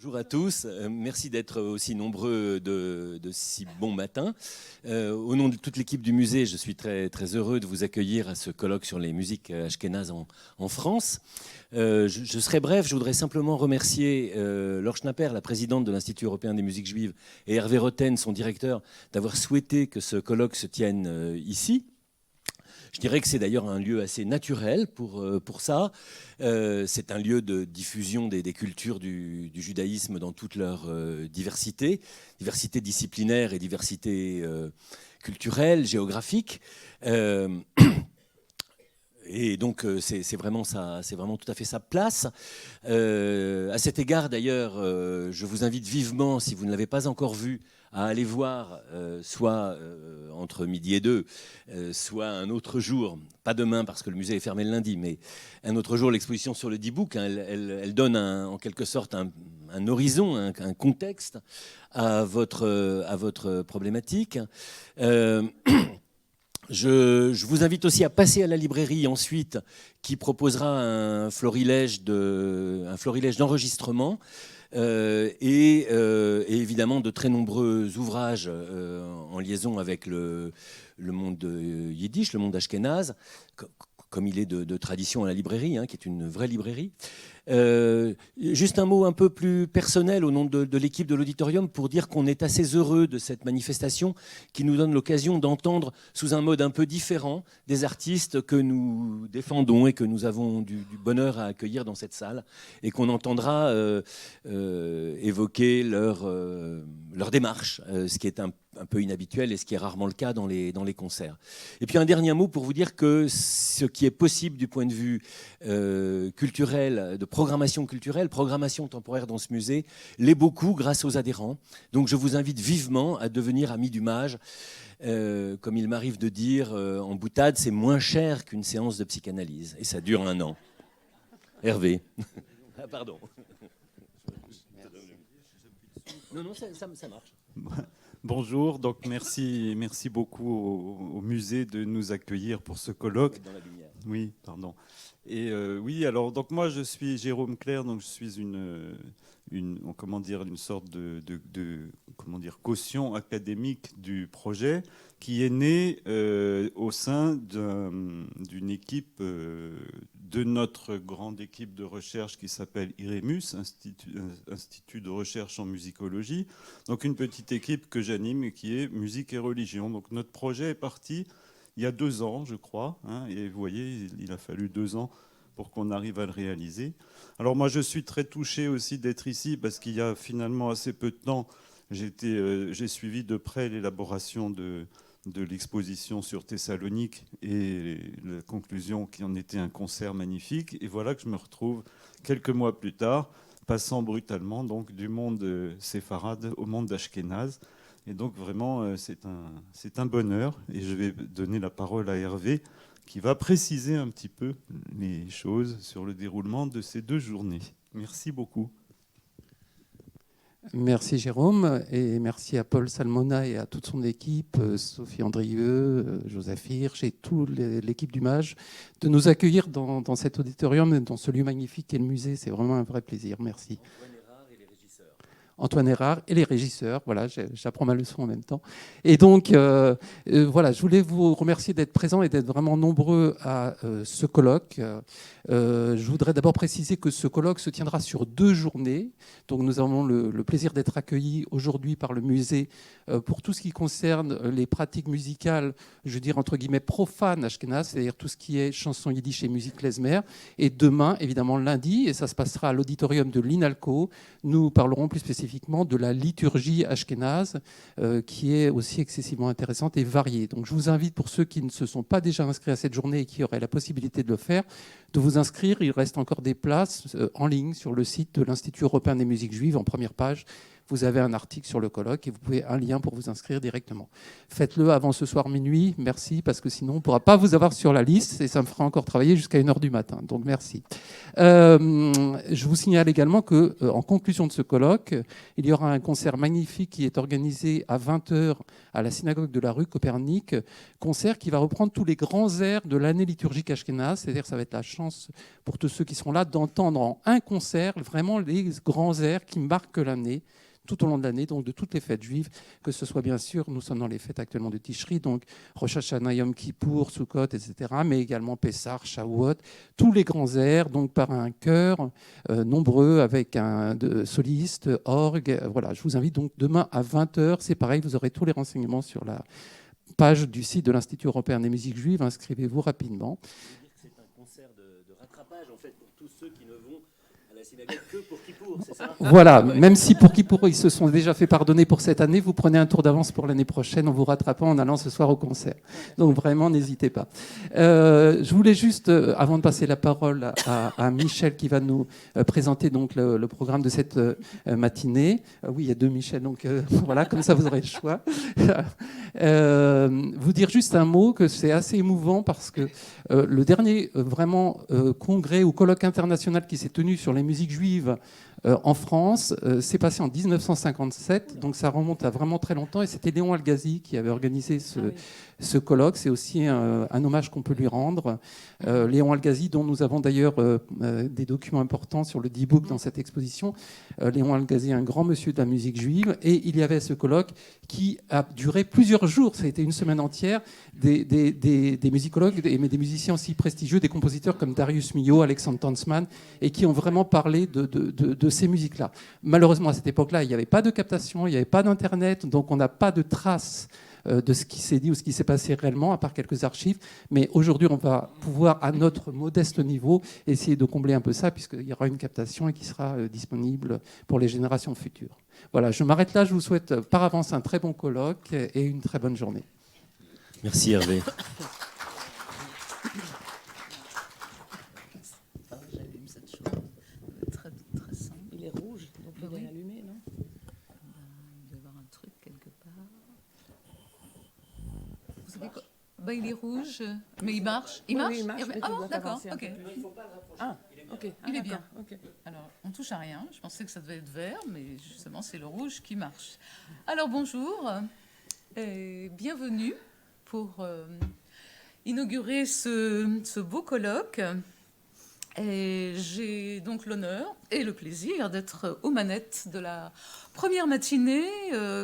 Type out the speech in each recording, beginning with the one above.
Bonjour à tous, merci d'être aussi nombreux de si bon matin. Au nom de toute l'équipe du musée, je suis très, très heureux de vous accueillir à ce colloque sur les musiques ashkénazes en France. Je serai bref, je voudrais simplement remercier Laure Schnapper, la présidente de l'Institut européen des musiques juives, et Hervé Roten, son directeur, d'avoir souhaité que ce colloque se tienne ici. Je dirais que c'est d'ailleurs un lieu assez naturel pour ça. C'est un lieu de diffusion des cultures du judaïsme dans toute leur diversité disciplinaire et diversité culturelle, géographique. Et donc c'est vraiment tout à fait sa place. À cet égard d'ailleurs, je vous invite vivement, si vous ne l'avez pas encore vu, à aller voir soit entre midi et 2, soit un autre jour, pas demain parce que le musée est fermé le lundi, mais un autre jour l'exposition sur le D-Book. Elle donne en quelque sorte un horizon, un contexte à votre problématique. Je vous invite aussi à passer à la librairie ensuite, qui proposera un florilège d'enregistrements et évidemment de très nombreux ouvrages en liaison avec le monde yiddish, le monde ashkénaze, comme il est de tradition à la librairie, qui est une vraie librairie. Juste un mot un peu plus personnel au nom de l'équipe de l'auditorium pour dire qu'on est assez heureux de cette manifestation qui nous donne l'occasion d'entendre sous un mode un peu différent des artistes que nous défendons et que nous avons du bonheur à accueillir dans cette salle et qu'on entendra évoquer leur démarche, ce qui est un peu inhabituel et ce qui est rarement le cas dans les concerts. Et puis un dernier mot pour vous dire que ce qui est possible du point de vue culturel, de programmation culturelle, programmation temporaire dans ce musée, l'est beaucoup grâce aux adhérents. Donc je vous invite vivement à devenir ami du mage. Comme il m'arrive de dire en boutade, c'est moins cher qu'une séance de psychanalyse et ça dure 1 an. Hervé. Ah, pardon. Non, ça marche. Bonjour, donc merci beaucoup au musée de nous accueillir pour ce colloque. Dans la lumière. Oui, pardon. Et oui, alors donc moi je suis Jérôme Clair, donc je suis une sorte de caution académique du projet qui est né au sein d'une équipe de notre grande équipe de recherche qui s'appelle IREMUS, Institut de recherche en musicologie. Donc une petite équipe que j'anime qui est musique et religion. Donc notre projet est parti il y a 2 ans, je crois, et vous voyez, il a fallu 2 ans pour qu'on arrive à le réaliser. Alors moi, je suis très touché aussi d'être ici parce qu'il y a finalement assez peu de temps, j'ai suivi de près l'élaboration de l'exposition sur Thessalonique et la conclusion qui en était un concert magnifique. Et voilà que je me retrouve quelques mois plus tard, passant brutalement donc du monde séfarade au monde ashkénaze. Et donc vraiment, c'est un bonheur. Et je vais donner la parole à Hervé, qui va préciser un petit peu les choses sur le déroulement de ces 2 journées. Merci beaucoup. Merci Jérôme, et merci à Paul Salmona et à toute son équipe, Sophie Andrieux, Joseph Hirsch et toute l'équipe du MAGE, de nous accueillir dans cet auditorium, dans ce lieu magnifique qu'est le musée. C'est vraiment un vrai plaisir. Merci. Antoine Erard et les régisseurs. Voilà, j'apprends ma leçon en même temps. Et donc, voilà, je voulais vous remercier d'être présents et d'être vraiment nombreux à ce colloque. Je voudrais d'abord préciser que ce colloque se tiendra sur 2 journées. Donc, nous avons le plaisir d'être accueillis aujourd'hui par le musée pour tout ce qui concerne les pratiques musicales, je veux dire entre guillemets profanes ashkénazes, c'est-à-dire tout ce qui est chansons yiddish et musique klezmer. Et demain, évidemment lundi, et ça se passera à l'auditorium de l'INALCO, nous parlerons plus spécifiquement de la liturgie ashkénaze, qui est aussi excessivement intéressante et variée. Donc je vous invite, pour ceux qui ne se sont pas déjà inscrits à cette journée et qui auraient la possibilité de le faire, de vous inscrire. Il reste encore des places en ligne sur le site de l'Institut européen des musiques juives. En première page, vous avez un article sur le colloque et vous pouvez un lien pour vous inscrire directement. Faites-le avant ce soir minuit, merci, parce que sinon on ne pourra pas vous avoir sur la liste et ça me fera encore travailler jusqu'à 1h du matin. Donc merci. Je vous signale également qu'en conclusion de ce colloque, il y aura un concert magnifique qui est organisé à 20h à la synagogue de la rue Copernic, concert qui va reprendre tous les grands airs de l'année liturgique ashkénaze, c'est-à-dire ça va être la chant chance, pour tous ceux qui sont là, d'entendre en un concert vraiment les grands airs qui marquent l'année, tout au long de l'année, donc de toutes les fêtes juives, que ce soit bien sûr, nous sommes dans les fêtes actuellement de Tishri, donc Rosh Hashanah, Yom Kippour, Sukkot, etc., mais également Pessah, Shavuot, tous les grands airs, donc par un chœur nombreux avec un soliste, orgue. Voilà, je vous invite donc demain à 20h, c'est pareil, vous aurez tous les renseignements sur la page du site de l'Institut européen des musiques juives, inscrivez-vous rapidement. C'est un concert de rattrapage en fait pour tous ceux qui ne vont à la synagogue que pour Kippour, c'est ça? Voilà, même si pour Kippour ils se sont déjà fait pardonner pour cette année, vous prenez un tour d'avance pour l'année prochaine en vous rattrapant en allant ce soir au concert. Donc vraiment, n'hésitez pas. Je voulais juste, avant de passer la parole à Michel qui va nous présenter donc le programme de cette matinée. Oui, il y a deux Michel, donc voilà, comme ça vous aurez le choix. Vous dire juste un mot que c'est assez émouvant parce que le dernier vraiment congrès ou colloque international qui s'est tenu sur les musiques juives en France s'est passé en 1957, donc ça remonte à vraiment très longtemps, et c'était Léon Algazi qui avait organisé ce colloque. C'est aussi un hommage qu'on peut lui rendre. Léon Algazi, dont nous avons d'ailleurs des documents importants sur le D-Book dans cette exposition. Léon Algazi, un grand monsieur de la musique juive, et il y avait ce colloque qui a duré plusieurs jours, ça a été une semaine entière, des musicologues, mais des musiciens aussi prestigieux, des compositeurs comme Darius Milhaud, Alexandre Tanzmann, et qui ont vraiment parlé de ces musiques-là. Malheureusement, à cette époque-là, il n'y avait pas de captation, il n'y avait pas d'Internet, donc on n'a pas de traces de ce qui s'est dit ou ce qui s'est passé réellement, à part quelques archives. Mais aujourd'hui, on va pouvoir, à notre modeste niveau, essayer de combler un peu ça, puisqu'il y aura une captation et qui sera disponible pour les générations futures. Voilà, je m'arrête là. Je vous souhaite par avance un très bon colloque et une très bonne journée. Merci Hervé. J'allume cette chose. Très, très simple. Il est rouge, donc il est allumé, non? Il doit y avoir un truc quelque part. Vous savez quoi? Il est rouge, mais il marche. Il Oui, marche, oui, il marche, mais tu Ah, dois d'accord, t'avancer un ok. peu. Ah, ok. Il est bien. Ok. Alors, on touche à rien. Je pensais que ça devait être vert, mais justement, c'est le rouge qui marche. Alors, bonjour et bienvenue pour inaugurer ce beau colloque. Et j'ai donc l'honneur et le plaisir d'être aux manettes de la première matinée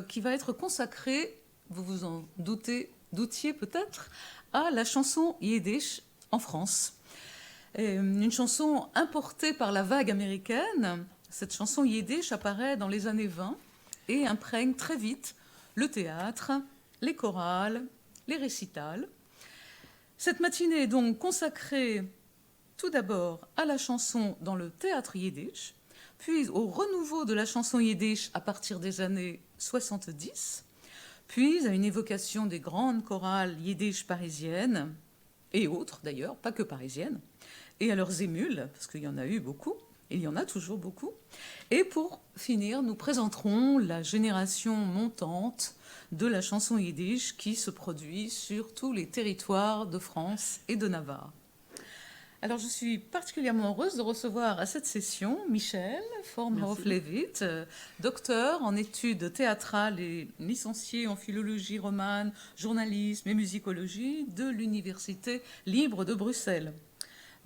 qui va être consacrée, vous vous en doutiez peut-être, à la chanson yiddish en France. Une chanson importée par la vague américaine. Cette chanson yiddish apparaît dans les années 20 et imprègne très vite le théâtre, les chorales, les récitals. Cette matinée est donc consacrée tout d'abord à la chanson dans le théâtre yiddish, puis au renouveau de la chanson yiddish à partir des années 70, puis à une évocation des grandes chorales yiddish parisiennes, et autres d'ailleurs, pas que parisiennes, et à leurs émules, parce qu'il y en a eu beaucoup, il y en a toujours beaucoup. Et pour finir, nous présenterons la génération montante de la chanson yiddish qui se produit sur tous les territoires de France et de Navarre. Alors, je suis particulièrement heureuse de recevoir à cette session Michel Formhoff-Levitt, docteur en études théâtrales et licencié en philologie romane, journalisme et musicologie de l'Université libre de Bruxelles.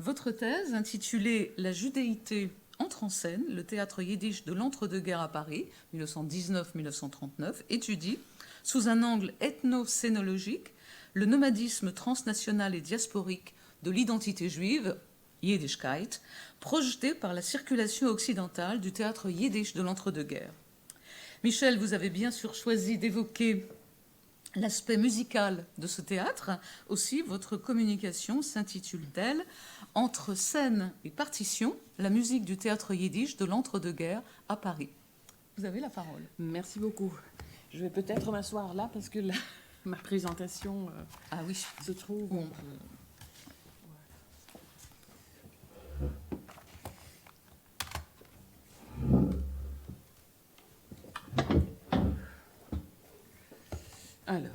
Votre thèse, intitulée « La judéité entre en scène, le théâtre yiddish de l'entre-deux-guerres à Paris, 1919-1939 », étudie, sous un angle ethno-scénologique, le nomadisme transnational et diasporique de l'identité juive, Yiddishkeit, projetée par la circulation occidentale du théâtre yiddish de l'entre-deux-guerres. Michel, vous avez bien sûr choisi d'évoquer l'aspect musical de ce théâtre. Aussi, votre communication s'intitule-t-elle « Entre scène et partition, la musique du théâtre yiddish de l'entre-deux-guerres à Paris ». Vous avez la parole. Merci beaucoup. Je vais peut-être m'asseoir là parce que ma présentation se trouve... Bon. Alors...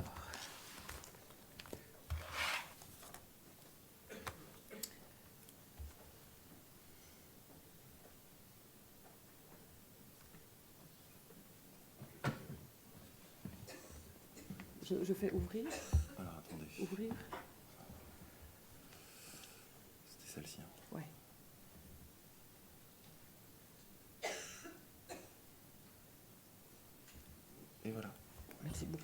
Je fais ouvrir. Alors attendez. Ouvrir. C'était celle-ci. Ouais. Merci beaucoup.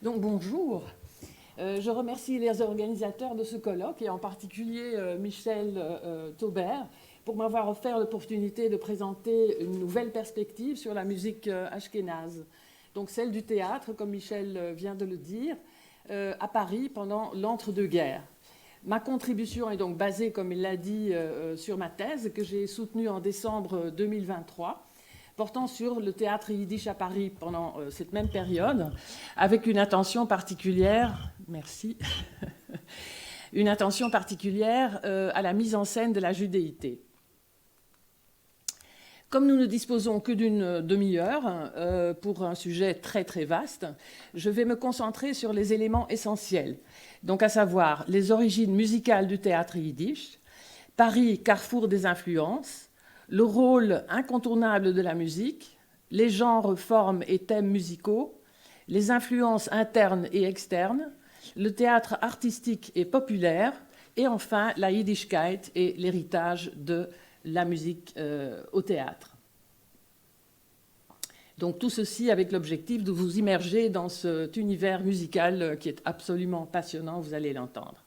Donc bonjour. Je remercie les organisateurs de ce colloque et en particulier Michel Taubert pour m'avoir offert l'opportunité de présenter une nouvelle perspective sur la musique ashkénaze. Donc celle du théâtre, comme Michel vient de le dire, à Paris pendant l'entre-deux-guerres. Ma contribution est donc basée, comme il l'a dit, sur ma thèse que j'ai soutenue en décembre 2023, portant sur le théâtre yiddish à Paris pendant cette même période, avec une attention particulière, merci, une attention particulière à la mise en scène de la judéité. Comme nous ne disposons que d'une demi-heure pour un sujet très très vaste, je vais me concentrer sur les éléments essentiels, donc à savoir les origines musicales du théâtre yiddish, Paris, carrefour des influences, le rôle incontournable de la musique, les genres, formes et thèmes musicaux, les influences internes et externes, le théâtre artistique et populaire, et enfin la Yiddishkeit et l'héritage de la musique au théâtre. Donc tout ceci avec l'objectif de vous immerger dans cet univers musical qui est absolument passionnant, vous allez l'entendre.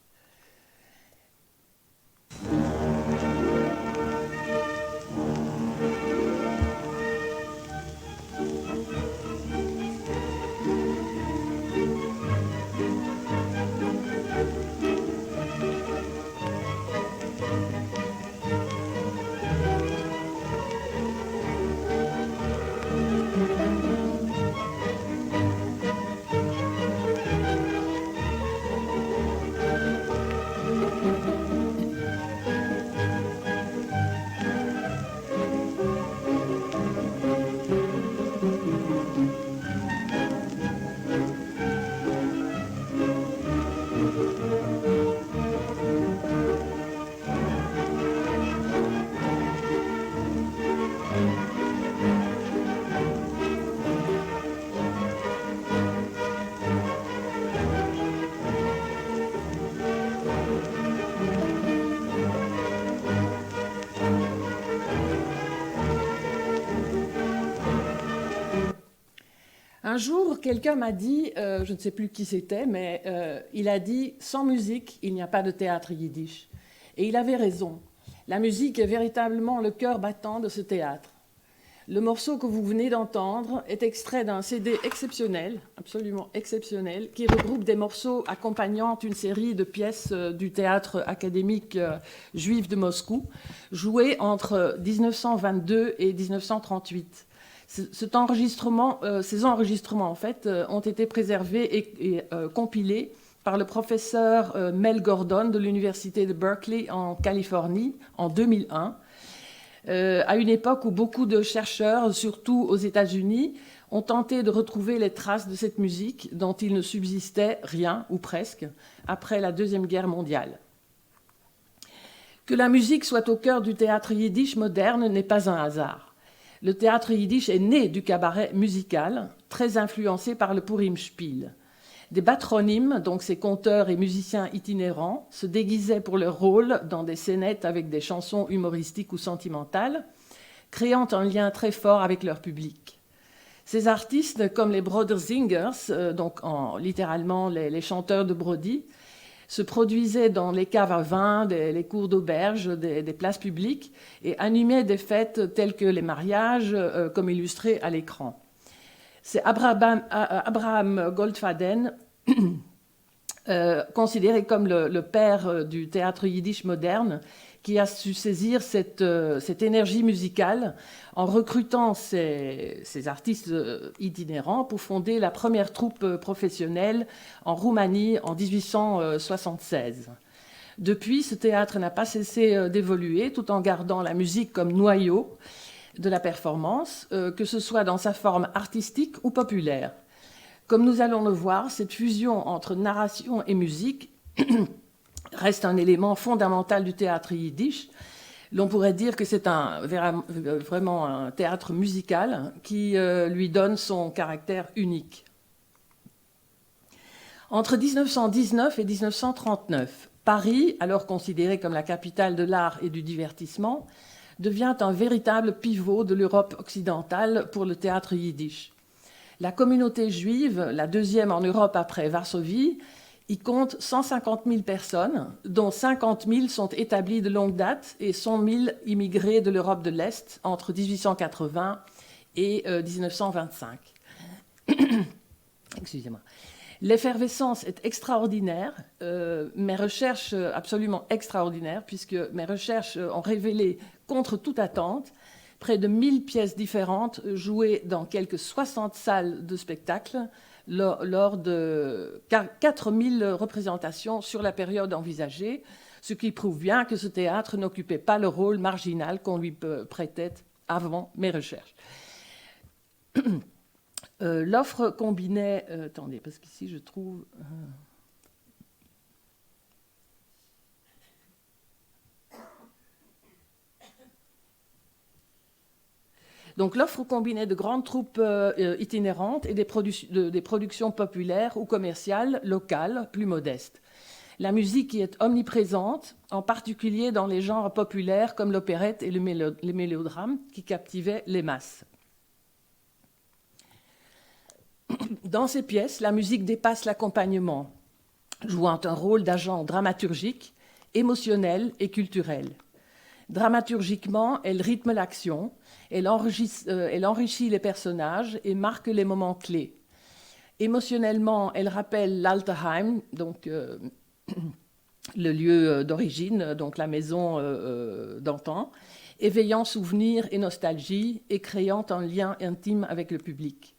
Un jour, quelqu'un m'a dit, je ne sais plus qui c'était, mais il a dit « Sans musique, il n'y a pas de théâtre yiddish ». Et il avait raison. La musique est véritablement le cœur battant de ce théâtre. Le morceau que vous venez d'entendre est extrait d'un CD exceptionnel, absolument exceptionnel, qui regroupe des morceaux accompagnant une série de pièces du théâtre académique juif de Moscou, jouées entre 1922 et 1938. Ces enregistrements, en fait, ont été préservés et compilés par le professeur Mel Gordon de l'université de Berkeley en Californie en 2001, à une époque où beaucoup de chercheurs, surtout aux États-Unis, ont tenté de retrouver les traces de cette musique dont il ne subsistait rien, ou presque, après la Deuxième Guerre mondiale. Que la musique soit au cœur du théâtre yiddish moderne n'est pas un hasard. Le théâtre yiddish est né du cabaret musical, très influencé par le Purim Spiel. Des batronymes, donc ces conteurs et musiciens itinérants, se déguisaient pour leur rôle dans des scénettes avec des chansons humoristiques ou sentimentales, créant un lien très fort avec leur public. Ces artistes, comme les Broder Singers, donc littéralement les chanteurs de Brody, se produisaient dans les caves à vin, les cours d'auberge, des places publiques et animaient des fêtes telles que les mariages, comme illustré à l'écran. C'est Abraham Goldfaden, considéré comme le père du théâtre yiddish moderne, qui a su saisir cette énergie musicale en recrutant ces artistes itinérants pour fonder la première troupe professionnelle en Roumanie en 1876. Depuis, ce théâtre n'a pas cessé d'évoluer tout en gardant la musique comme noyau de la performance, que ce soit dans sa forme artistique ou populaire. Comme nous allons le voir, cette fusion entre narration et musique reste un élément fondamental du théâtre yiddish. L'on pourrait dire que c'est vraiment un théâtre musical qui lui donne son caractère unique. Entre 1919 et 1939, Paris, alors considérée comme la capitale de l'art et du divertissement, devient un véritable pivot de l'Europe occidentale pour le théâtre yiddish. La communauté juive, la deuxième en Europe après Varsovie, y compte 150 000 personnes, dont 50 000 sont établies de longue date et 100 000 immigrés de l'Europe de l'Est entre 1880 et 1925. Excusez-moi. L'effervescence est extraordinaire, mes recherches absolument extraordinaires, puisque mes recherches ont révélé, contre toute attente, près de 1000 pièces différentes jouées dans quelques 60 salles de spectacle lors de 4000 représentations sur la période envisagée, ce qui prouve bien que ce théâtre n'occupait pas le rôle marginal qu'on lui prêtait avant mes recherches. L'offre combinait... attendez, parce qu'ici je trouve... Donc l'offre combinait de grandes troupes itinérantes et des productions populaires ou commerciales, locales, plus modestes. La musique y est omniprésente, en particulier dans les genres populaires comme l'opérette et les mélodrames qui captivaient les masses. Dans ces pièces, la musique dépasse l'accompagnement, jouant un rôle d'agent dramaturgique, émotionnel et culturel. Dramaturgiquement, elle rythme l'action, elle enrichit les personnages et marque les moments clés. Émotionnellement, elle rappelle l'Alterheim, donc le lieu d'origine, donc la maison d'antan, éveillant souvenirs et nostalgie et créant un lien intime avec le public.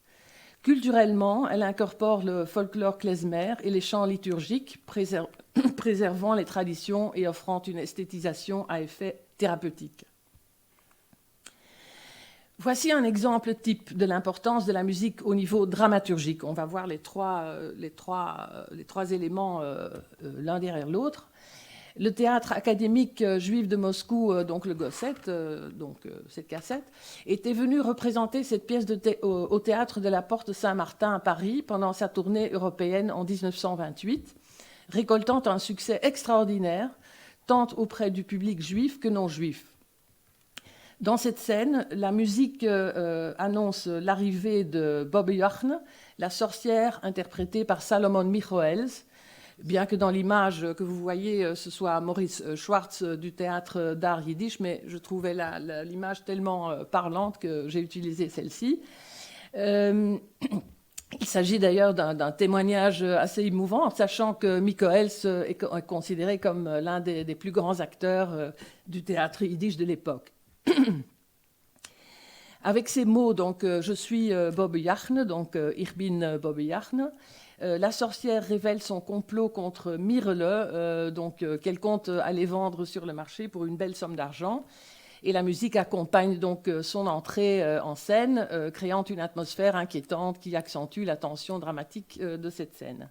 Culturellement, elle incorpore le folklore klezmer et les chants liturgiques, préservant les traditions et offrant une esthétisation à effet thérapeutique. Voici un exemple type de l'importance de la musique au niveau dramaturgique. On va voir les trois éléments l'un derrière l'autre. Le théâtre académique juif de Moscou, donc le Gosset, cette cassette, était venu représenter cette pièce au théâtre de la Porte Saint-Martin à Paris pendant sa tournée européenne en 1928, récoltant un succès extraordinaire, tant auprès du public juif que non juif. Dans cette scène, la musique annonce l'arrivée de Bobbe Joachne, la sorcière interprétée par Salomon Michoels, bien que dans l'image que vous voyez, ce soit Maurice Schwartz du théâtre d'art yiddish, mais je trouvais l'image tellement parlante que j'ai utilisé celle-ci. Il s'agit d'ailleurs d'un témoignage assez émouvant, sachant que Michoels est considéré comme l'un des plus grands acteurs du théâtre yiddish de l'époque. Avec ces mots, donc, je suis Bobbe Joachne, donc ich bin Bobbe Joachne. La sorcière révèle son complot contre Mirele, qu'elle compte aller vendre sur le marché pour une belle somme d'argent. Et la musique accompagne donc son entrée en scène, créant une atmosphère inquiétante qui accentue la tension dramatique de cette scène.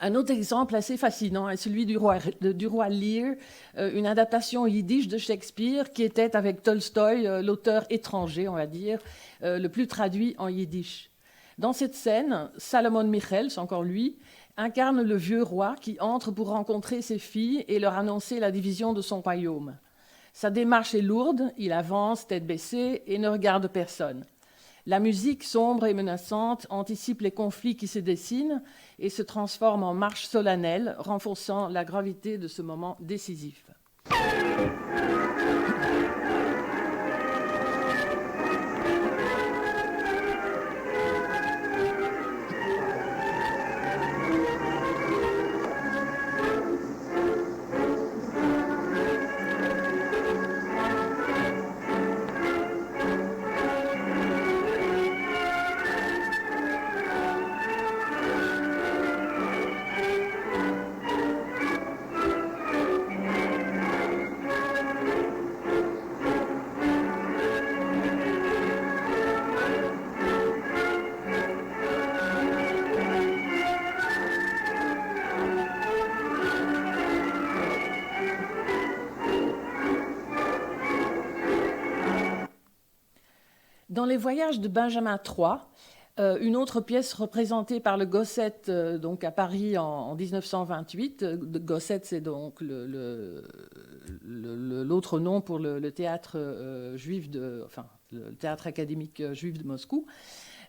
Un autre exemple assez fascinant est celui du roi Lear, une adaptation yiddish de Shakespeare qui était, avec Tolstoï, l'auteur étranger, on va dire, le plus traduit en yiddish. Dans cette scène, Salomon Michoels, encore lui, incarne le vieux roi qui entre pour rencontrer ses filles et leur annoncer la division de son royaume. Sa démarche est lourde, il avance, tête baissée, et ne regarde personne. La musique, sombre et menaçante, anticipe les conflits qui se dessinent et se transforme en marche solennelle, renforçant la gravité de ce moment décisif. Dans les voyages de Benjamin III, une autre pièce représentée par le Gosset donc à Paris en 1928. Gosset, c'est donc l'autre nom pour le théâtre juif le théâtre académique juif de Moscou.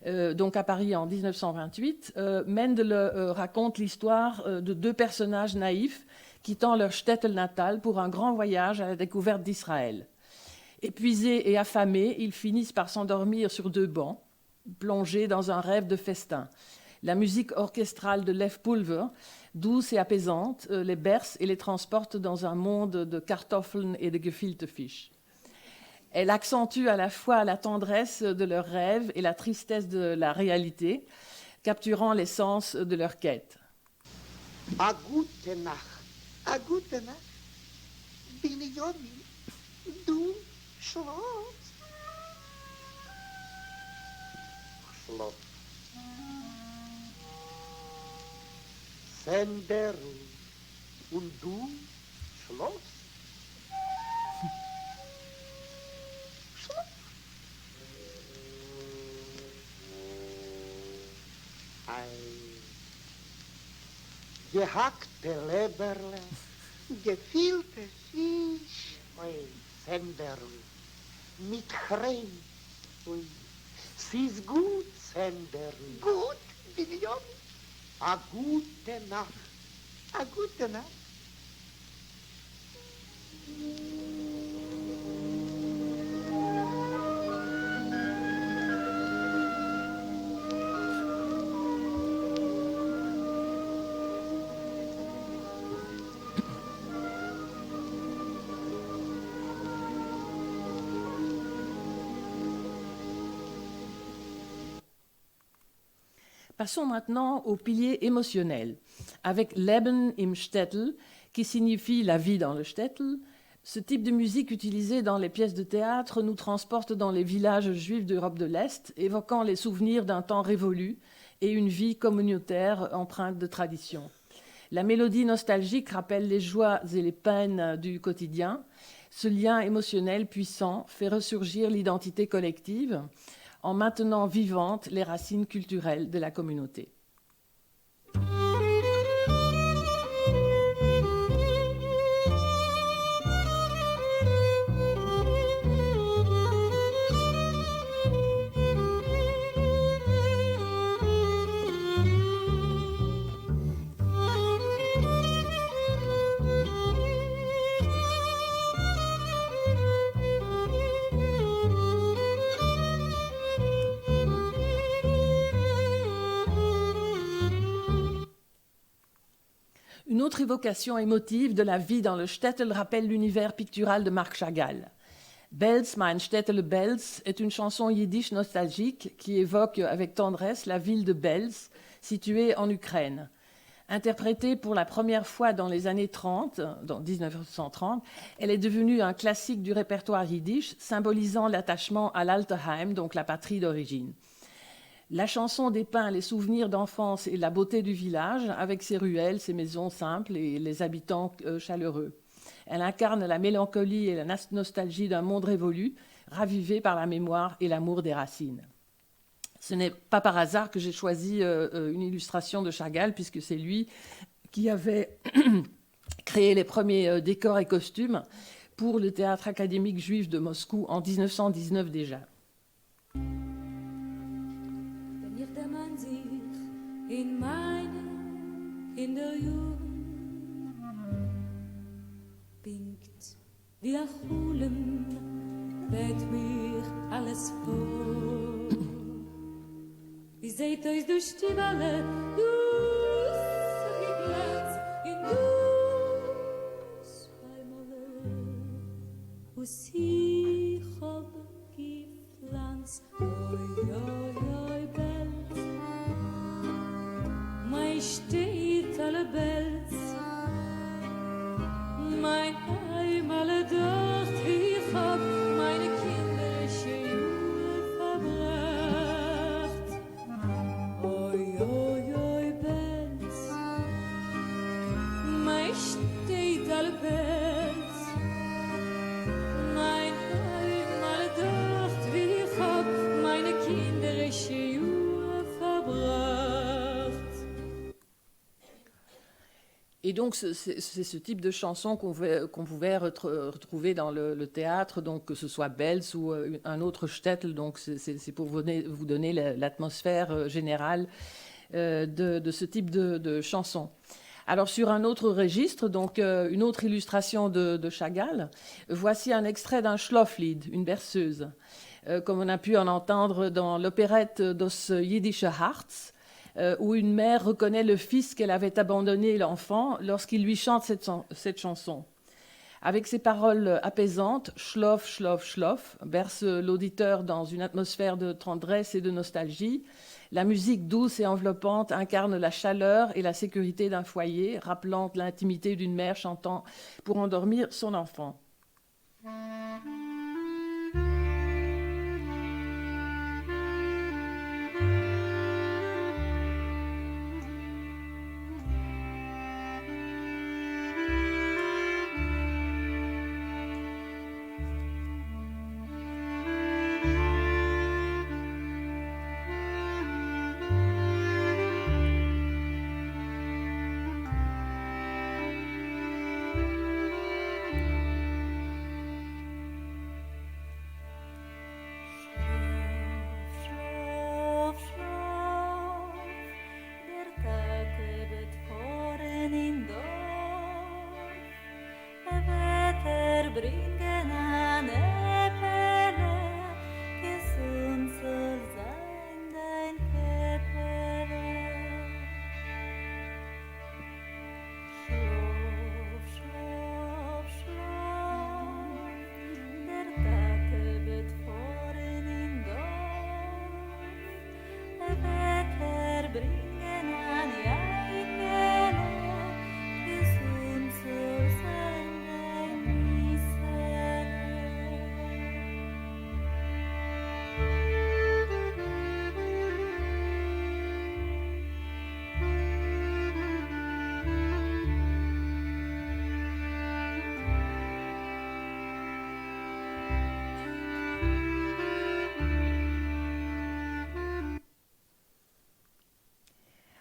Donc à Paris en 1928, Mendel raconte l'histoire de deux personnages naïfs quittant leur shtetl natal pour un grand voyage à la découverte d'Israël. Épuisés et affamés, ils finissent par s'endormir sur deux bancs, plongés dans un rêve de festin. La musique orchestrale de Lev Pulver, douce et apaisante, les berce et les transporte dans un monde de Kartoffeln et de gefilte Fisch. Elle accentue à la fois la tendresse de leurs rêves et la tristesse de la réalité, capturant l'essence de leur quête. A gute Nacht, Binyomi, du Schloss. Schloss. Senderu und du Schloss. Schloss. Gehackte Leberle, gefüllte Fisch, oi, Senderu, mit Creme, oi, sie's gut, Senderu. Gut, Binyomi. A gute Nacht. A gute Nacht. Passons maintenant au pilier émotionnel, avec Leben im Shtetl, qui signifie la vie dans le shtetl. Ce type de musique utilisé dans les pièces de théâtre nous transporte dans les villages juifs d'Europe de l'Est, évoquant les souvenirs d'un temps révolu et une vie communautaire empreinte de tradition. La mélodie nostalgique rappelle les joies et les peines du quotidien. Ce lien émotionnel puissant fait ressurgir l'identité collective, en maintenant vivantes les racines culturelles de la communauté. Une autre évocation émotive de la vie dans le shtetl rappelle l'univers pictural de Marc Chagall. Belz, mein Shtetl Belz est une chanson yiddish nostalgique qui évoque avec tendresse la ville de Belz, située en Ukraine. Interprétée pour la première fois dans les années 30, dans 1930, elle est devenue un classique du répertoire yiddish, symbolisant l'attachement à l'Alteheim, donc la patrie d'origine. La chanson dépeint les souvenirs d'enfance et la beauté du village, avec ses ruelles, ses maisons simples et les habitants chaleureux. Elle incarne la mélancolie et la nostalgie d'un monde révolu, ravivé par la mémoire et l'amour des racines. Ce n'est pas par hasard que j'ai choisi une illustration de Chagall, puisque c'est lui qui avait créé les premiers décors et costumes pour le théâtre académique juif de Moscou en 1919 déjà. fühlte man sich in meinen Kinderjahren. Pinkt wiederholen wird mir alles vor. Wie seht euch durch die Welle, in dus Heimale, wo sie hab gepflanzt, oi, oi, oi, Belz, mein steht alle Belz, mein Heimale dort, ich hab meine kinderliche Jugend verbracht, oi, oi, oi, Belz, mein steht alle Belz, mein Heimale dort, ich hab meine kinderliche Jugend verbracht. Et donc, c'est ce type de chanson qu'on pouvait retrouver dans le théâtre, donc que ce soit Belz ou un autre shtetl. Donc, c'est pour vous donner l'atmosphère générale de ce type de chanson. Alors, sur un autre registre, donc une autre illustration de Chagall, voici un extrait d'un Schlaflied, une berceuse, comme on a pu en entendre dans l'opérette Das Jiddische Harz, où une mère reconnaît le fils qu'elle avait abandonné, l'enfant, lorsqu'il lui chante cette chanson. Avec ses paroles apaisantes, Schlof, Schlof, Schlof, berce l'auditeur dans une atmosphère de tendresse et de nostalgie. La musique douce et enveloppante incarne la chaleur et la sécurité d'un foyer, rappelant l'intimité d'une mère chantant pour endormir son enfant.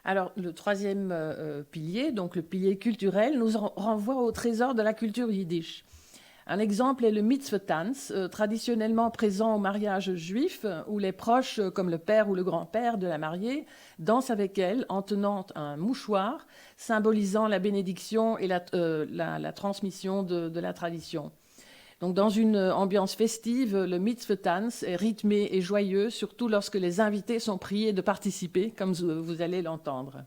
Alors, le troisième pilier, donc le pilier culturel, nous renvoie au trésor de la culture yiddish. Un exemple est le mitzvah-tanz, traditionnellement présent au mariage juif, où les proches, comme le père ou le grand-père de la mariée, dansent avec elle en tenant un mouchoir, symbolisant la bénédiction et la transmission de la tradition. Donc, dans une ambiance festive, le mitzvah-tanz est rythmé et joyeux, surtout lorsque les invités sont priés de participer, comme vous allez l'entendre.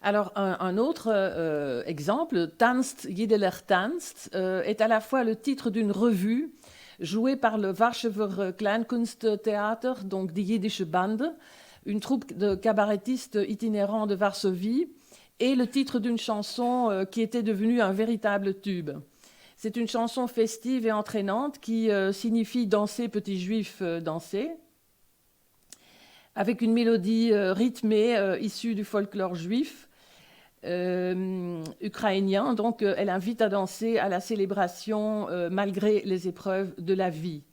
Alors, un autre exemple, Tanzt, Jideler Tanzt, est à la fois le titre d'une revue jouée par le Warschauer Kleinkunsttheater, donc die Jiddische Bande, une troupe de cabarettistes itinérants de Varsovie, et le titre d'une chanson qui était devenue un véritable tube. C'est une chanson festive et entraînante qui signifie « danser, petit juif, danser », avec une mélodie rythmée issue du folklore juif ukrainien. Donc, elle invite à danser à la célébration malgré les épreuves de la vie.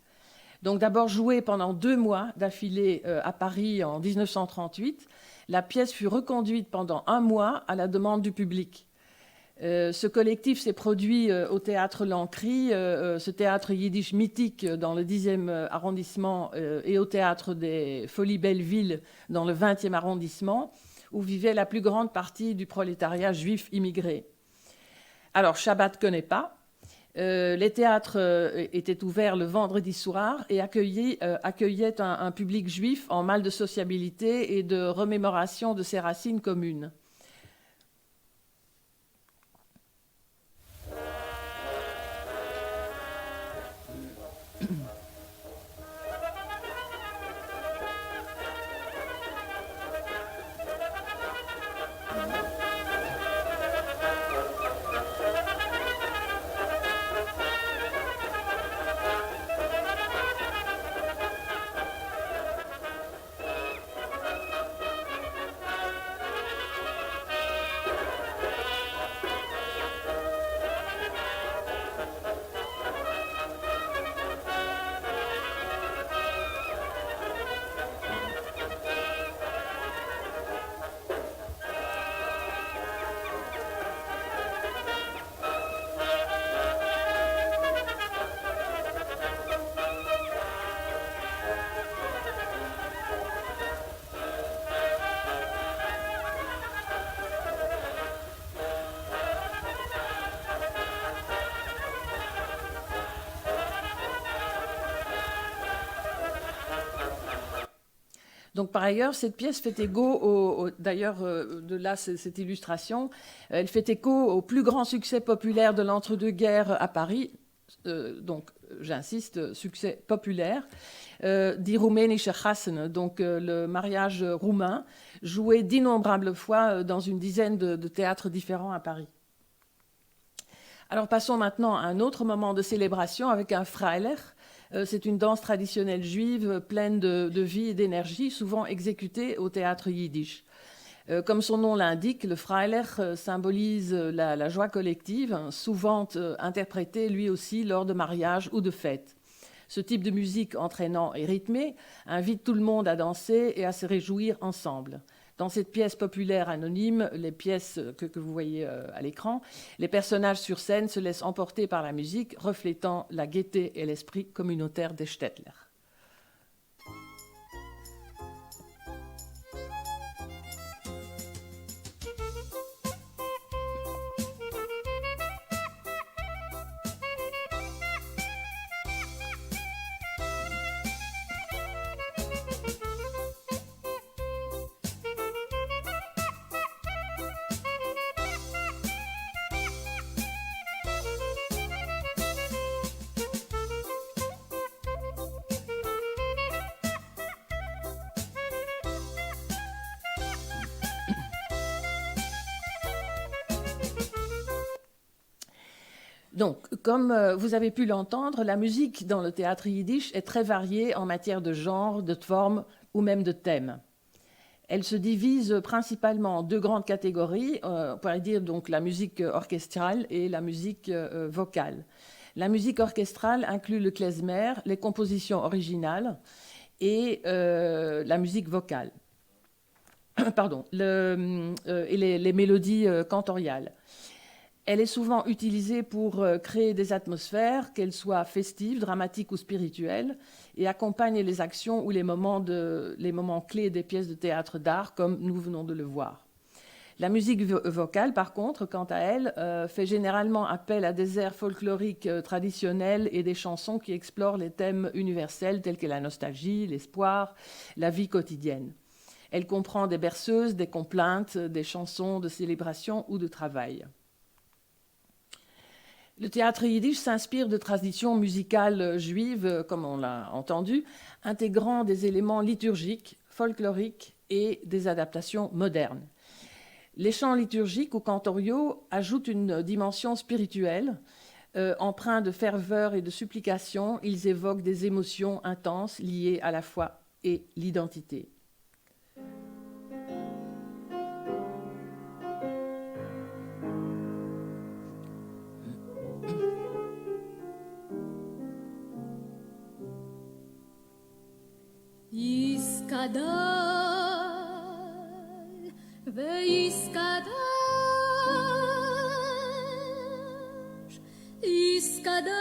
Donc, d'abord jouée pendant 2 mois d'affilée à Paris en 1938, la pièce fut reconduite pendant 1 mois à la demande du public. Ce collectif s'est produit au théâtre Lancry, ce théâtre yiddish mythique dans le 10e arrondissement et au théâtre des Folies Belleville dans le 20e arrondissement, où vivait la plus grande partie du prolétariat juif immigré. Alors, Shabbat connaît pas. Les théâtres étaient ouverts le vendredi soir et accueillaient un public juif en mal de sociabilité et de remémoration de ses racines communes. Donc, par ailleurs, cette pièce fait écho, d'ailleurs, de là, cette illustration, elle fait écho au plus grand succès populaire de l'entre-deux-guerres à Paris, donc, j'insiste, succès populaire, Die Rumänische Chassene, donc le mariage roumain, joué d'innombrables fois dans une dizaine de théâtres différents à Paris. Alors, passons maintenant à un autre moment de célébration avec un Freiler. C'est une danse traditionnelle juive pleine de vie et d'énergie, souvent exécutée au théâtre yiddish. Comme son nom l'indique, le Freiler symbolise la joie collective, souvent interprétée lui aussi lors de mariages ou de fêtes. Ce type de musique entraînant et rythmée invite tout le monde à danser et à se réjouir ensemble. Dans cette pièce populaire anonyme, les pièces que vous voyez à l'écran, les personnages sur scène se laissent emporter par la musique, reflétant la gaieté et l'esprit communautaire des Stettler. Donc, comme vous avez pu l'entendre, la musique dans le théâtre yiddish est très variée en matière de genre, de forme ou même de thème. Elle se divise principalement en 2 grandes catégories, on pourrait dire donc la musique orchestrale et la musique vocale. La musique orchestrale inclut le klezmer, les compositions originales et la musique vocale. Pardon, et les mélodies cantoriales. Elle est souvent utilisée pour créer des atmosphères, qu'elles soient festives, dramatiques ou spirituelles, et accompagne les actions ou les moments clés des pièces de théâtre d'art, comme nous venons de le voir. La musique vocale, par contre, quant à elle, fait généralement appel à des airs folkloriques traditionnels et des chansons qui explorent les thèmes universels tels que la nostalgie, l'espoir, la vie quotidienne. Elle comprend des berceuses, des complaintes, des chansons de célébration ou de travail. Le théâtre yiddish s'inspire de traditions musicales juives, comme on l'a entendu, intégrant des éléments liturgiques, folkloriques et des adaptations modernes. Les chants liturgiques ou cantoriaux ajoutent une dimension spirituelle. Empreints de ferveur et de supplication, ils évoquent des émotions intenses liées à la foi et l'identité. Iskadal ve'iskadash, Iskadal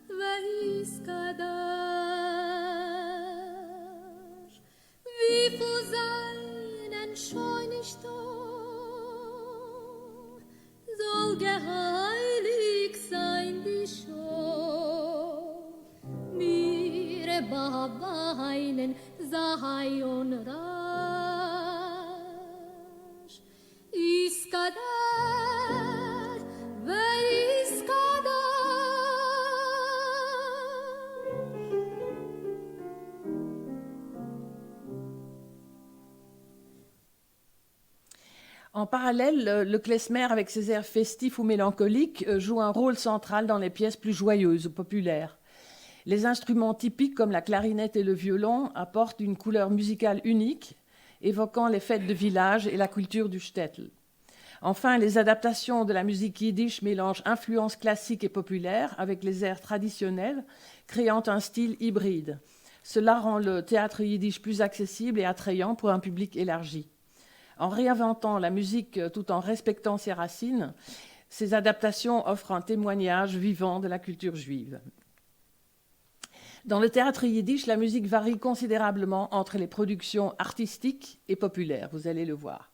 ve'iskadash, wie vor seinen Scheunentor soll geheiligt sein die Show. Mire Bahaweinen Zion Rash, Iskadar ve'iskadar. En parallèle, le klezmer, avec ses airs festifs ou mélancoliques, joue un rôle central dans les pièces plus joyeuses ou populaires. Les instruments typiques comme la clarinette et le violon apportent une couleur musicale unique, évoquant les fêtes de village et la culture du shtetl. Enfin, les adaptations de la musique yiddish mélangent influences classiques et populaires avec les airs traditionnels, créant un style hybride. Cela rend le théâtre yiddish plus accessible et attrayant pour un public élargi. En réinventant la musique tout en respectant ses racines, ces adaptations offrent un témoignage vivant de la culture juive. Dans le théâtre yiddish, la musique varie considérablement entre les productions artistiques et populaires, vous allez le voir.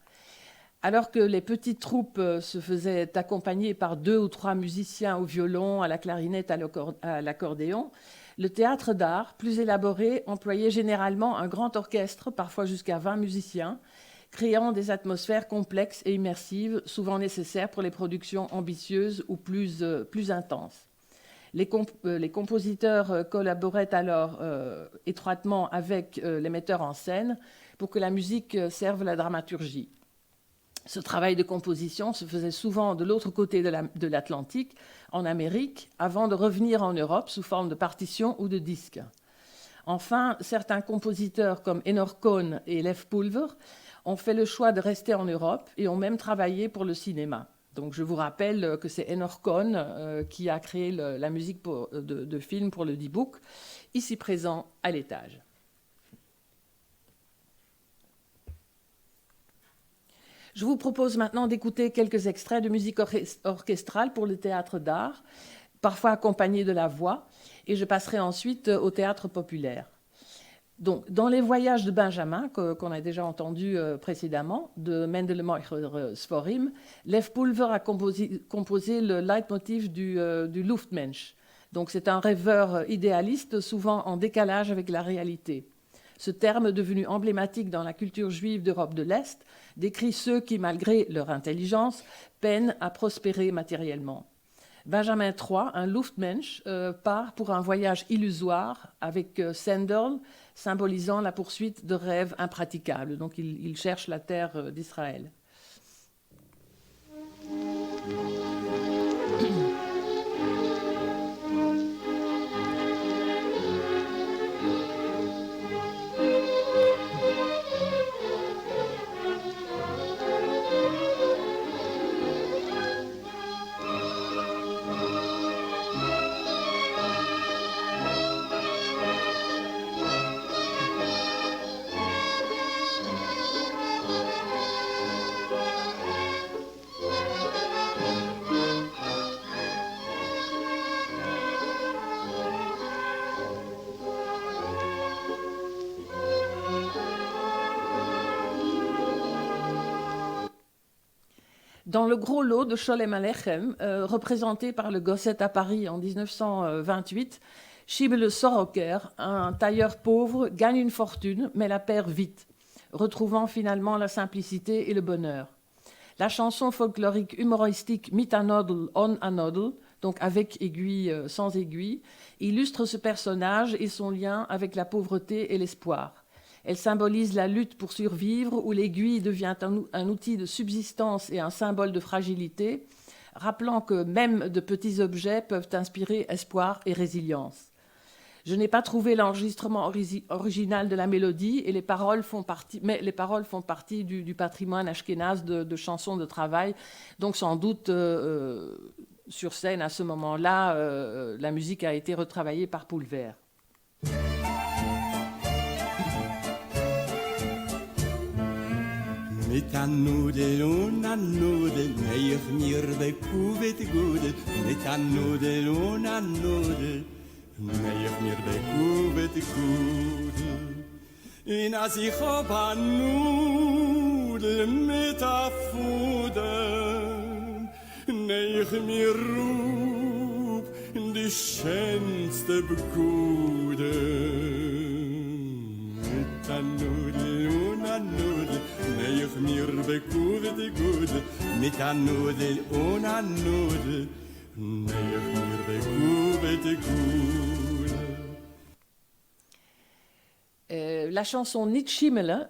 Alors que les petites troupes se faisaient accompagner par 2 ou 3 musiciens au violon, à la clarinette, à l'accordéon, le théâtre d'art, plus élaboré, employait généralement un grand orchestre, parfois jusqu'à 20 musiciens, créant des atmosphères complexes et immersives, souvent nécessaires pour les productions ambitieuses ou plus intenses. Les compositeurs collaboraient alors étroitement avec les metteurs en scène pour que la musique serve la dramaturgie. Ce travail de composition se faisait souvent de l'autre côté de l'Atlantique, en Amérique, avant de revenir en Europe sous forme de partitions ou de disques. Enfin, certains compositeurs comme Enor Kohn et Lev Pulver ont fait le choix de rester en Europe et ont même travaillé pour le cinéma. Donc, je vous rappelle que c'est Enor Kohn qui a créé la musique de film pour le D-Book, ici présent à l'étage. Je vous propose maintenant d'écouter quelques extraits de musique orchestrale pour le théâtre d'art, parfois accompagnés de la voix, et je passerai ensuite au théâtre populaire. Donc, dans les voyages de Benjamin, qu'on a déjà entendu précédemment, de Mendelmacher Sforim, Lev Pulver a composé le leitmotiv du Luftmensch. Donc, c'est un rêveur idéaliste, souvent en décalage avec la réalité. Ce terme, devenu emblématique dans la culture juive d'Europe de l'Est, décrit ceux qui, malgré leur intelligence, peinent à prospérer matériellement. Benjamin III, un Luftmensch, part pour un voyage illusoire avec Sandel, symbolisant la poursuite de rêves impraticables. Donc il cherche la terre d'Israël. Dans le gros lot de Sholem Aleichem, représenté par le Gosset à Paris en 1928, Schimmele Soroker, un tailleur pauvre, gagne une fortune, mais la perd vite, retrouvant finalement la simplicité et le bonheur. La chanson folklorique humoristique Mit a Nodel on a Nodel, donc avec aiguille, sans aiguille, illustre ce personnage et son lien avec la pauvreté et l'espoir. Elle symbolise la lutte pour survivre où l'aiguille devient un outil de subsistance et un symbole de fragilité, rappelant que même de petits objets peuvent inspirer espoir et résilience. Je n'ai pas trouvé l'enregistrement original de la mélodie, et les paroles font partie, mais les paroles font partie du patrimoine ashkénaze de chansons de travail. Donc sans doute, sur scène, à ce moment-là, la musique a été retravaillée par Poulvert. Mit a Nudel und a Nudel, meich mir de Kuvet Gudel. Mit a Nudel und a Nudel, meich mir de Kuvet Gudel. In as ich hab a Nudel mit a Fudel, neich mir rub die schönste Begudel. Mit a Nudel und a Nudel, meich mir bekuvet Gudel. Mit a Nudel und a Nudel, meich mir bekuvet Gudel. La chanson Nicht Schimmele,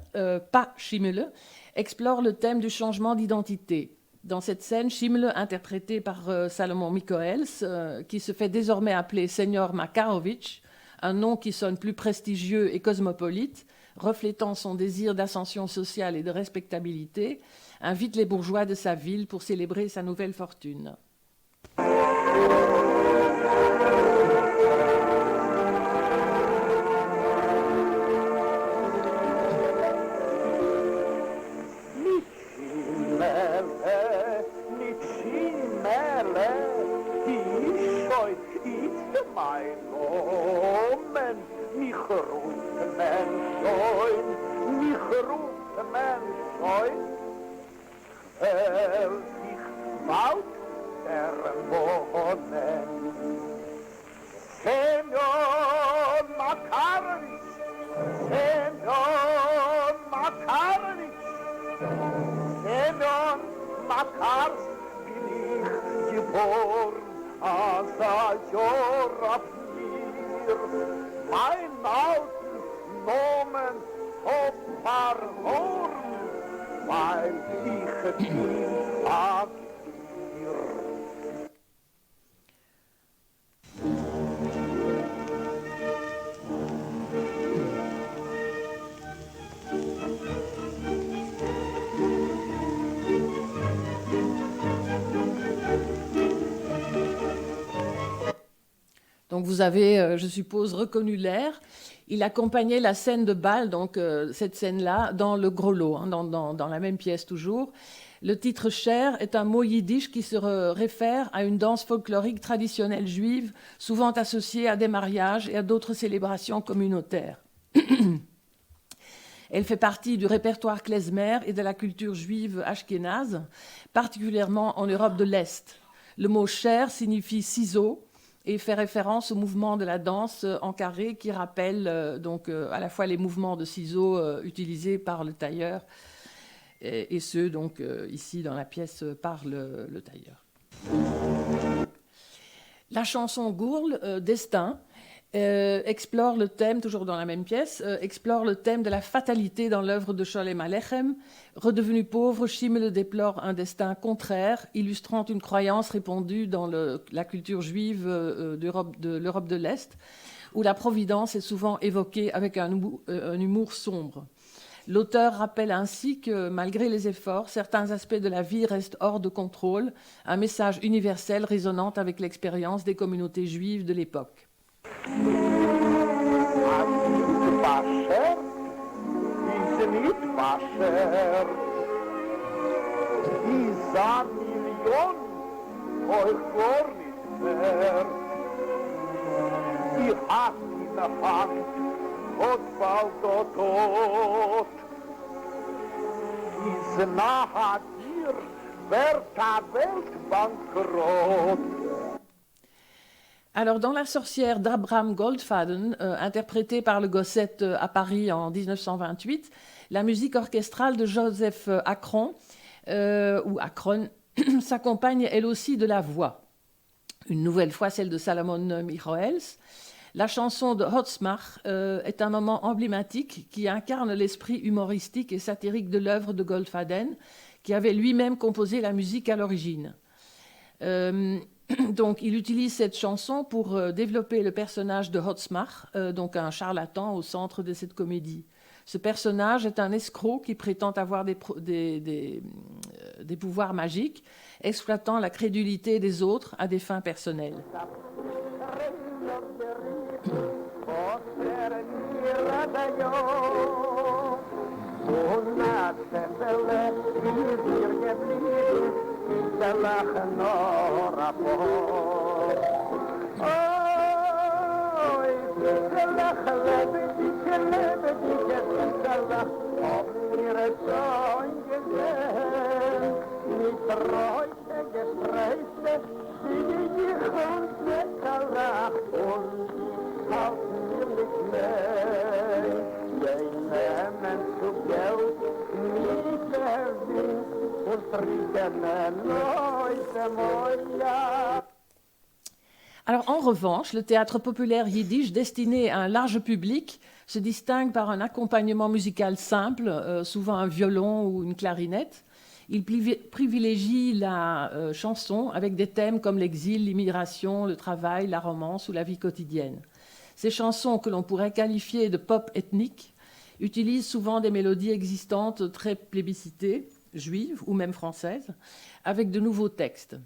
pas Schimmele, explore le thème du changement d'identité. Dans cette scène, Schimmele, interprété par Salomon Mikoels, qui se fait désormais appeler Senior Makarovitch, un nom qui sonne plus prestigieux et cosmopolite, reflétant son désir d'ascension sociale et de respectabilité, invite les bourgeois de sa ville pour célébrer sa nouvelle fortune. Donc vous avez, je suppose, reconnu l'air. Il accompagnait la scène de bal, donc cette scène-là, dans le gros lot, hein, dans la même pièce toujours. Le titre Cher est un mot yiddish qui se réfère à une danse folklorique traditionnelle juive, souvent associée à des mariages et à d'autres célébrations communautaires. Elle fait partie du répertoire klezmer et de la culture juive ashkénaze, particulièrement en Europe de l'Est. Le mot Cher signifie ciseau et fait référence au mouvement de la danse en carré qui rappelle donc à la fois les mouvements de ciseaux utilisés par le tailleur et ceux donc ici dans la pièce par le tailleur. La chanson Gourle, Destin, explore le thème, toujours dans la même pièce, explore le thème de la fatalité dans l'œuvre de Sholem Aleichem. Redevenu pauvre, Schimmele déplore un destin contraire, illustrant une croyance répandue dans la culture juive de l'Europe de l'Est, où la providence est souvent évoquée avec un humour sombre. L'auteur rappelle ainsi que, malgré les efforts, certains aspects de la vie restent hors de contrôle, un message universel résonnant avec l'expérience des communautés juives de l'époque. Alors, dans La sorcière d'Abraham Goldfaden, interprétée par le Gossette à Paris en 1928, la musique orchestrale de Joseph Akron, ou Akron, s'accompagne elle aussi de la voix. Une nouvelle fois celle de Salomon Michoels. La chanson de Hotsmach est un moment emblématique qui incarne l'esprit humoristique et satirique de l'œuvre de Goldfaden, qui avait lui-même composé la musique à l'origine. Donc, il utilise cette chanson pour développer le personnage de Hotsmach, donc un charlatan au centre de cette comédie. Ce personnage est un escroc qui prétend avoir des pouvoirs magiques, exploitant la crédulité des autres à des fins personnelles. Alors, en revanche, le théâtre populaire yiddish destiné à un large public se distingue par un accompagnement musical simple, souvent un violon ou une clarinette. Il privilégie la chanson avec des thèmes comme l'exil, l'immigration, le travail, la romance ou la vie quotidienne. Ces chansons, que l'on pourrait qualifier de pop ethnique, utilisent souvent des mélodies existantes très plébiscitées, juives ou même françaises, avec de nouveaux textes.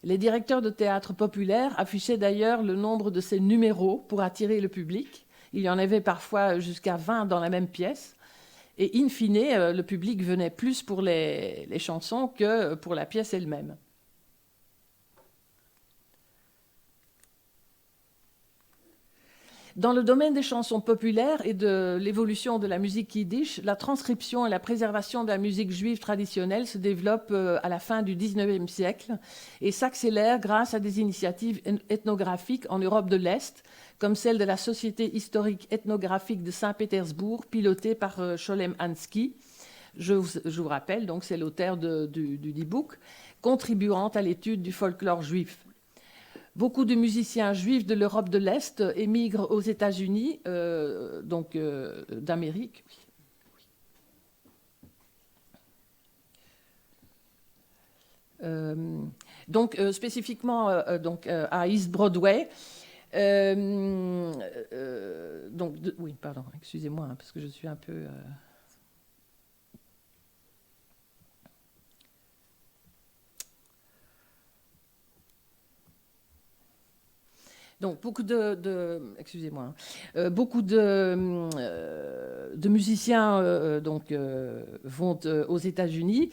Les directeurs de théâtre populaire affichaient d'ailleurs le nombre de ces numéros pour attirer le public. Il y en avait parfois jusqu'à 20 dans la même pièce. Et in fine, le public venait plus pour les chansons que pour la pièce elle-même. Dans le domaine des chansons populaires et de l'évolution de la musique yiddish, la transcription et la préservation de la musique juive traditionnelle se développent à la fin du XIXe siècle et s'accélèrent grâce à des initiatives ethnographiques en Europe de l'Est, comme celle de la Société historique ethnographique de Saint-Pétersbourg, pilotée par Sholem Ansky. Je vous rappelle, donc c'est l'auteur du book, contribuant à l'étude du folklore juif. Beaucoup de musiciens juifs de l'Europe de l'Est émigrent aux États-Unis, d'Amérique. Spécifiquement à East Broadway. Excusez-moi, parce que je suis un peu... Donc, beaucoup de musiciens vont aux États-Unis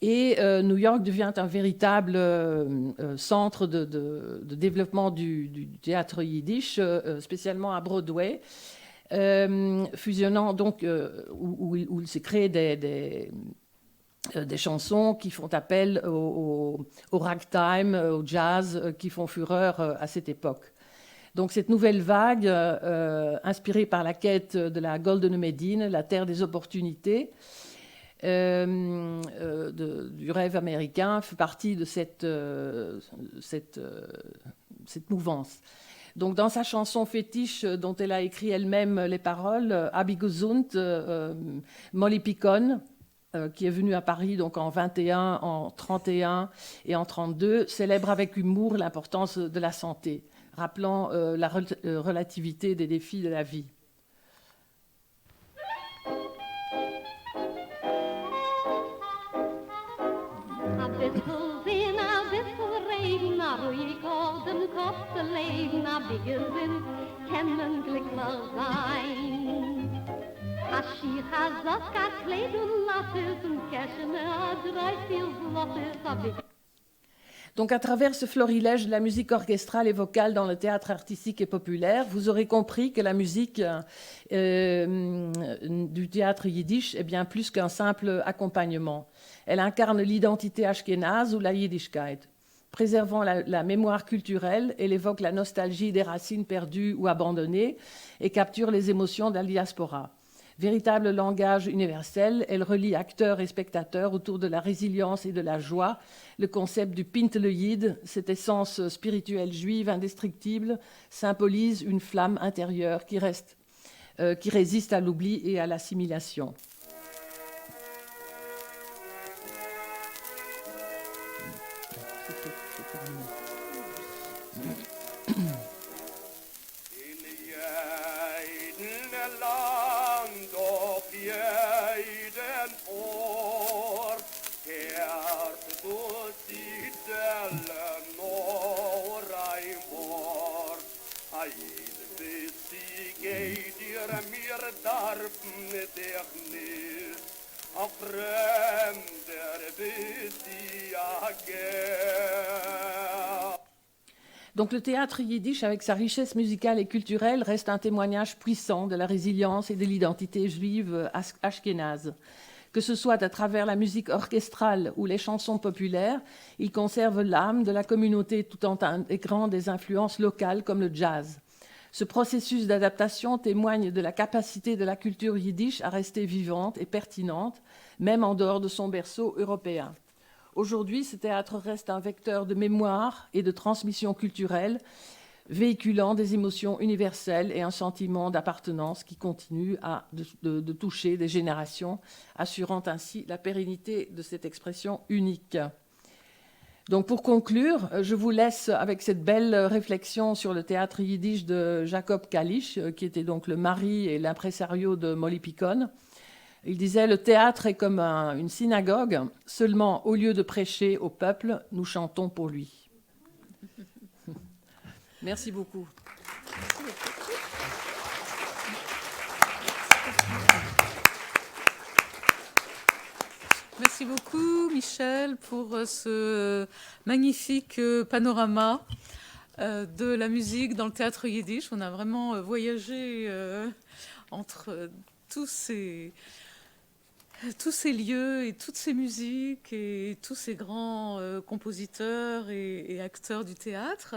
et New York devient un véritable centre de développement du théâtre yiddish, spécialement à Broadway, fusionnant donc où il s'est créé des chansons qui font appel au ragtime, au jazz, qui font fureur à cette époque. Donc cette nouvelle vague, inspirée par la quête de la Golden Medine, la terre des opportunités, du rêve américain, fait partie de cette mouvance. Donc dans sa chanson fétiche, dont elle a écrit elle-même les paroles, Abi Gesund, Molly Picon, qui est venue à Paris donc en 21, en 31 et en 32, célèbre avec humour l'importance de la santé, rappelant la relativité des défis de la vie. Donc à travers ce florilège de la musique orchestrale et vocale dans le théâtre artistique et populaire, vous aurez compris que la musique du théâtre yiddish est bien plus qu'un simple accompagnement. Elle incarne l'identité ashkénaze ou la yiddishkeit. préservant la mémoire culturelle. Elle évoque la nostalgie des racines perdues ou abandonnées et capture les émotions de la diaspora. Véritable langage universel, elle relie acteurs et spectateurs autour de la résilience et de la joie. Le concept du pinteleïd, cette essence spirituelle juive indestructible, symbolise une flamme intérieure qui résiste à l'oubli et à l'assimilation. Donc le théâtre yiddish, avec sa richesse musicale et culturelle, reste un témoignage puissant de la résilience et de l'identité juive ashkénaze. Que ce soit à travers la musique orchestrale ou les chansons populaires, il conserve l'âme de la communauté tout en intégrant des influences locales comme le jazz. Ce processus d'adaptation témoigne de la capacité de la culture yiddish à rester vivante et pertinente, même en dehors de son berceau européen. Aujourd'hui, ce théâtre reste un vecteur de mémoire et de transmission culturelle, véhiculant des émotions universelles et un sentiment d'appartenance qui continue de toucher des générations, assurant ainsi la pérennité de cette expression unique. Donc pour conclure, je vous laisse avec cette belle réflexion sur le théâtre yiddish de Jacob Kalisch, qui était donc le mari et l'impresario de Molly Picon. Il disait « Le théâtre est comme une synagogue, seulement au lieu de prêcher au peuple, nous chantons pour lui. » Merci beaucoup. Merci beaucoup, Michel, pour ce magnifique panorama de la musique dans le théâtre yiddish. On a vraiment voyagé entre tous ces lieux et toutes ces musiques et tous ces grands compositeurs et acteurs du théâtre.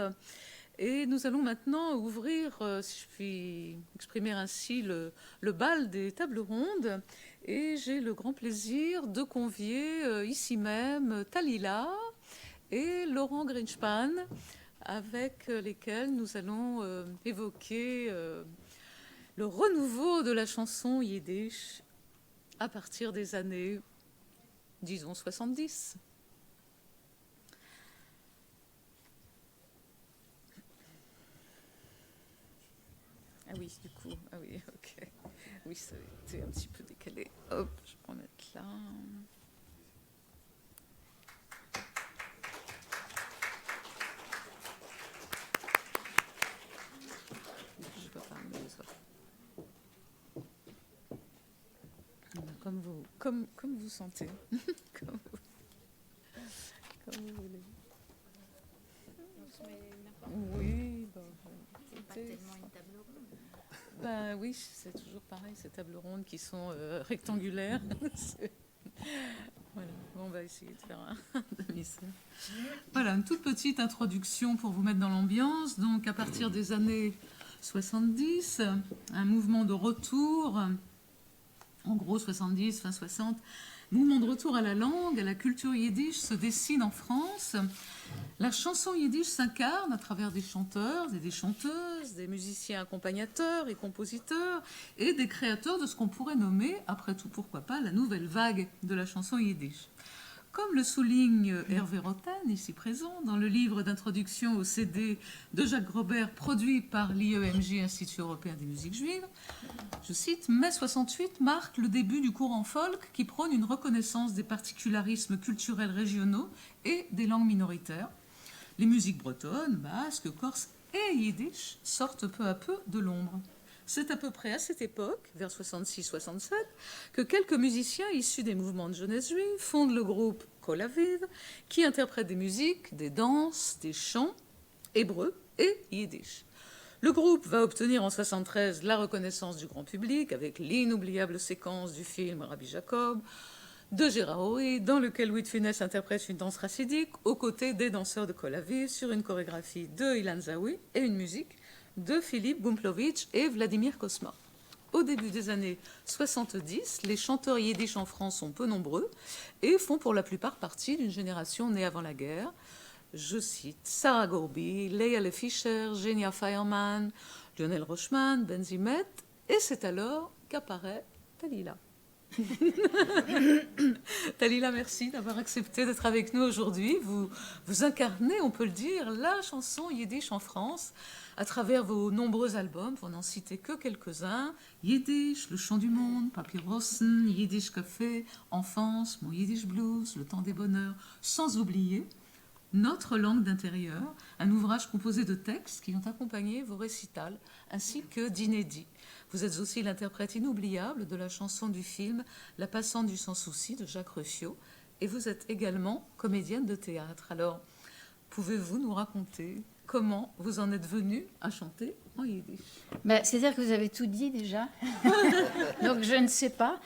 Et nous allons maintenant ouvrir, si je puis exprimer ainsi, le bal des tables rondes. Et j'ai le grand plaisir de convier ici même Talila et Laurent Greenspan, avec lesquels nous allons évoquer le renouveau de la chanson yiddish à partir des années, disons, 70. Ah oui, du coup, ah oui, ok. Oui, ça a été un petit peu décalé. Hop, je vais remettre là. Je peux pas me les comme vous sentez. comme vous voulez. Oui, c'est pas tellement une table ronde. Ben oui, c'est toujours pareil, ces tables rondes qui sont rectangulaires. Voilà, bon, on va essayer de faire un demi-cercle. Voilà, une toute petite introduction pour vous mettre dans l'ambiance. Donc, à partir des années 70, un mouvement de retour, en gros 70, fin 60, mouvement de retour à la langue, à la culture yiddish se dessine en France. La chanson yiddish s'incarne à travers des chanteurs et des chanteuses, des musiciens accompagnateurs et compositeurs, et des créateurs de ce qu'on pourrait nommer, après tout, pourquoi pas, la nouvelle vague de la chanson yiddish. Comme le souligne Hervé Rotten, ici présent, dans le livre d'introduction au CD de Jacques Grobert, produit par l'IEMJ, Institut européen des musiques juives, je cite, « Mai 68 marque le début du courant folk qui prône une reconnaissance des particularismes culturels régionaux et des langues minoritaires. Les musiques bretonnes, basques, corses et yiddish sortent peu à peu de l'ombre. C'est à peu près à cette époque, vers 66-67, que quelques musiciens issus des mouvements de jeunesse juive fondent le groupe Kol Aviv, qui interprète des musiques, des danses, des chants hébreux et yiddish. Le groupe va obtenir en 73 la reconnaissance du grand public avec l'inoubliable séquence du film Rabbi Jacob, de Gérard Horry, dans lequel Louis de Funès interprète une danse racidique aux côtés des danseurs de Kol Aviv sur une chorégraphie de Ilan Zaoui et une musique de Philippe Gumplovitch et Vladimir Kosma. Au début des années 70, les chanteurs yiddish en France sont peu nombreux et font pour la plupart partie d'une génération née avant la guerre. Je cite Sarah Gorby, Leia Le Fischer, Genia Fireman, Lionel Rochman, Ben Zimet, et c'est alors qu'apparaît Talila. Talila, merci d'avoir accepté d'être avec nous aujourd'hui. Vous incarnez, on peut le dire, la chanson yiddish en France à travers vos nombreux albums, pour n'en citer que quelques-uns. Yiddish, Le Chant du Monde, Papyrossen, Yiddish Café, Enfance, Mon Yiddish Blues, Le Temps des Bonheurs, sans oublier Notre langue d'intérieur, un ouvrage composé de textes qui ont accompagné vos récitals, ainsi que d'inédits. Vous êtes aussi l'interprète inoubliable de la chanson du film La Passante du Sans-Souci de Jacques Ruffio, et vous êtes également comédienne de théâtre. Alors, pouvez-vous nous raconter comment vous en êtes venue à chanter en yiddish? C'est-à-dire que vous avez tout dit déjà. Donc je ne sais pas.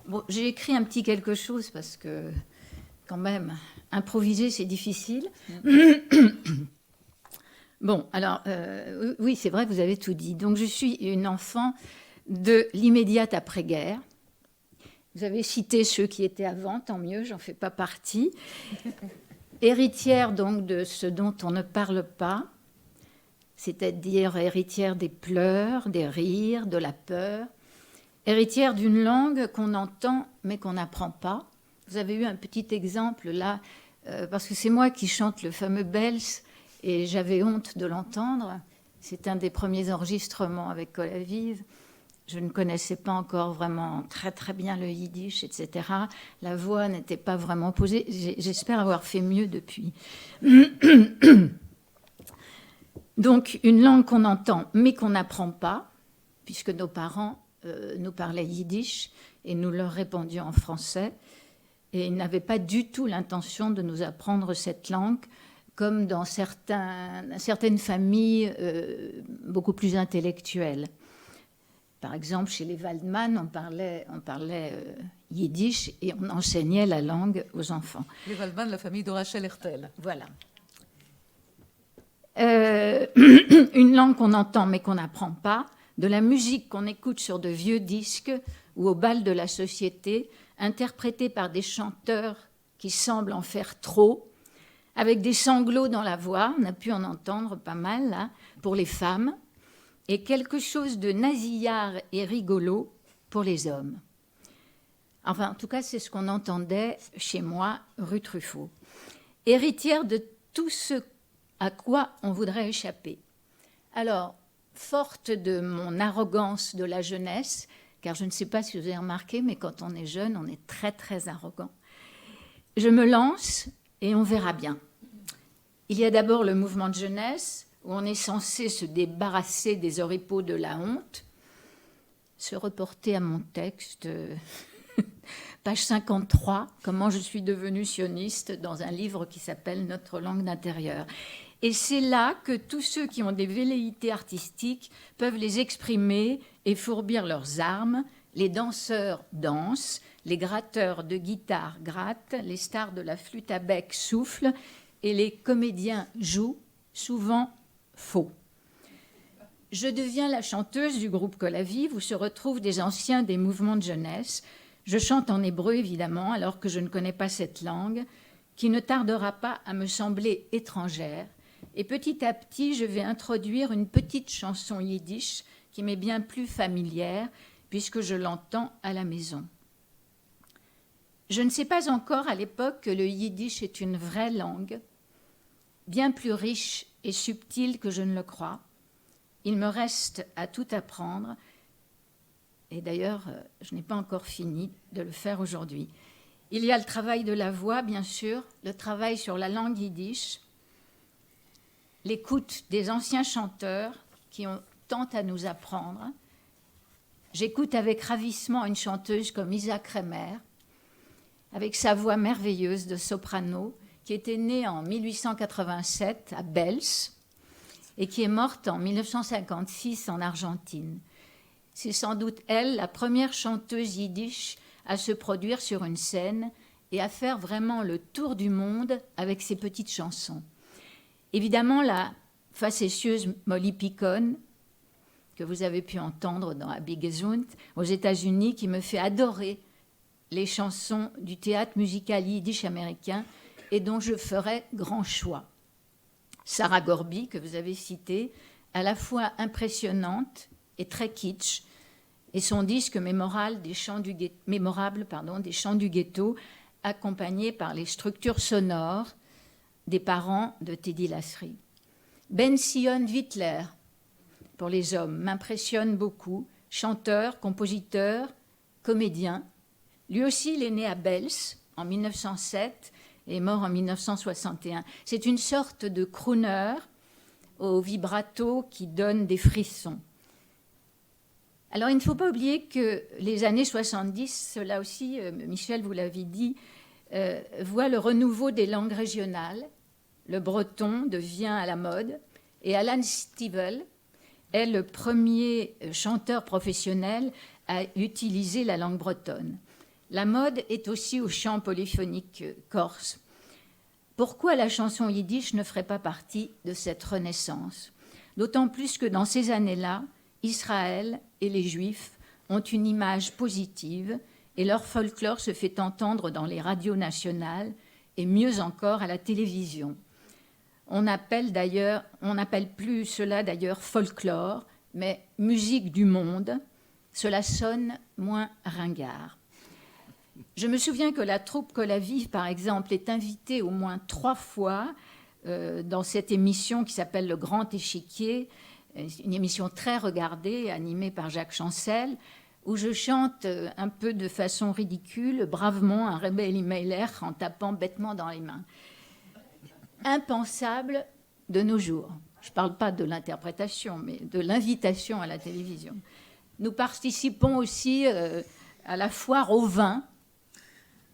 Bon, j'ai écrit un petit quelque chose parce que quand même, improviser, c'est difficile. Bon, alors, oui, c'est vrai que vous avez tout dit. Donc, je suis une enfant de l'immédiate après-guerre. Vous avez cité ceux qui étaient avant, tant mieux, j'en fais pas partie. Héritière, donc, de ce dont on ne parle pas, c'est-à-dire héritière des pleurs, des rires, de la peur, héritière d'une langue qu'on entend mais qu'on n'apprend pas. Vous avez eu un petit exemple là, parce que c'est moi qui chante le fameux Bells, et j'avais honte de l'entendre. C'est un des premiers enregistrements avec Kol Aviv. Je ne connaissais pas encore vraiment très très bien le yiddish, etc. La voix n'était pas vraiment posée. J'espère avoir fait mieux depuis. Donc une langue qu'on entend mais qu'on n'apprend pas, puisque nos parents nous parlaient yiddish et nous leur répondions en français. Et ils n'avaient pas du tout l'intention de nous apprendre cette langue, comme dans certaines familles beaucoup plus intellectuelles. Par exemple, chez les Waldman, on parlait yiddish et on enseignait la langue aux enfants. Les Waldman, la famille de Rachel Hertel. Voilà. Une langue qu'on entend mais qu'on n'apprend pas, de la musique qu'on écoute sur de vieux disques ou au bal de la société, interprétée par des chanteurs qui semblent en faire trop, avec des sanglots dans la voix, on a pu en entendre pas mal là, pour les femmes, et quelque chose de nasillard et rigolo pour les hommes. Enfin, en tout cas, c'est ce qu'on entendait chez moi, rue Truffaut. Héritière de tout ce à quoi on voudrait échapper. Alors, forte de mon arrogance de la jeunesse, car je ne sais pas si vous avez remarqué, mais quand on est jeune, on est très, très arrogant. Je me lance et on verra bien. Il y a d'abord le mouvement de jeunesse, où on est censé se débarrasser des oripeaux de la honte, se reporter à mon texte, page 53, comment je suis devenue sioniste, dans un livre qui s'appelle Notre langue d'intérieur. Et c'est là que tous ceux qui ont des velléités artistiques peuvent les exprimer et fourbir leurs armes. Les danseurs dansent, les gratteurs de guitare grattent, les stars de la flûte à bec soufflent et les comédiens jouent, souvent faux. Je deviens la chanteuse du groupe Kol Aviv où se retrouvent des anciens des mouvements de jeunesse. Je chante en hébreu, évidemment, alors que je ne connais pas cette langue, qui ne tardera pas à me sembler étrangère. Et petit à petit, je vais introduire une petite chanson yiddish qui m'est bien plus familière, puisque je l'entends à la maison. Je ne sais pas encore à l'époque que le yiddish est une vraie langue, bien plus riche et subtile que je ne le crois. Il me reste à tout apprendre, et d'ailleurs, je n'ai pas encore fini de le faire aujourd'hui. Il y a le travail de la voix, bien sûr, le travail sur la langue yiddish, l'écoute des anciens chanteurs qui ont tant à nous apprendre. J'écoute avec ravissement une chanteuse comme Isa Kremer, avec sa voix merveilleuse de soprano, qui était née en 1887 à Bells et qui est morte en 1956 en Argentine. C'est sans doute elle, la première chanteuse yiddish à se produire sur une scène et à faire vraiment le tour du monde avec ses petites chansons. Évidemment, la facétieuse Molly Picon, que vous avez pu entendre dans Abby Gesund aux États-Unis, qui me fait adorer les chansons du théâtre musical yiddish américain et dont je ferai grand choix. Sarah Gorby, que vous avez citée, à la fois impressionnante et très kitsch, et son disque mémorable des chants du ghetto, accompagné par les structures sonores des parents de Teddy Lasry. Ben Sion Wittler, pour les hommes, m'impressionne beaucoup, chanteur, compositeur, comédien. Lui aussi, il est né à Bels en 1907 et est mort en 1961. C'est une sorte de crooner au vibrato qui donne des frissons. Alors, il ne faut pas oublier que les années 70, cela aussi, Michel, vous l'avez dit, voit le renouveau des langues régionales. Le breton devient à la mode et Alan Stivell est le premier chanteur professionnel à utiliser la langue bretonne. La mode est aussi au chant polyphonique corse. Pourquoi la chanson yiddish ne ferait pas partie de cette renaissance? D'autant plus que dans ces années-là, Israël et les Juifs ont une image positive et leur folklore se fait entendre dans les radios nationales et mieux encore à la télévision. On n'appelle plus cela d'ailleurs folklore, mais musique du monde. Cela sonne moins ringard. Je me souviens que la troupe Colavive, par exemple, est invitée au moins 3 fois dans cette émission qui s'appelle Le Grand Échiquier, une émission très regardée, animée par Jacques Chancel, où je chante un peu de façon ridicule, bravement, un Rebbe Elimelech en tapant bêtement dans les mains. Impensable de nos jours. Je ne parle pas de l'interprétation, mais de l'invitation à la télévision. Nous participons aussi à la foire au vin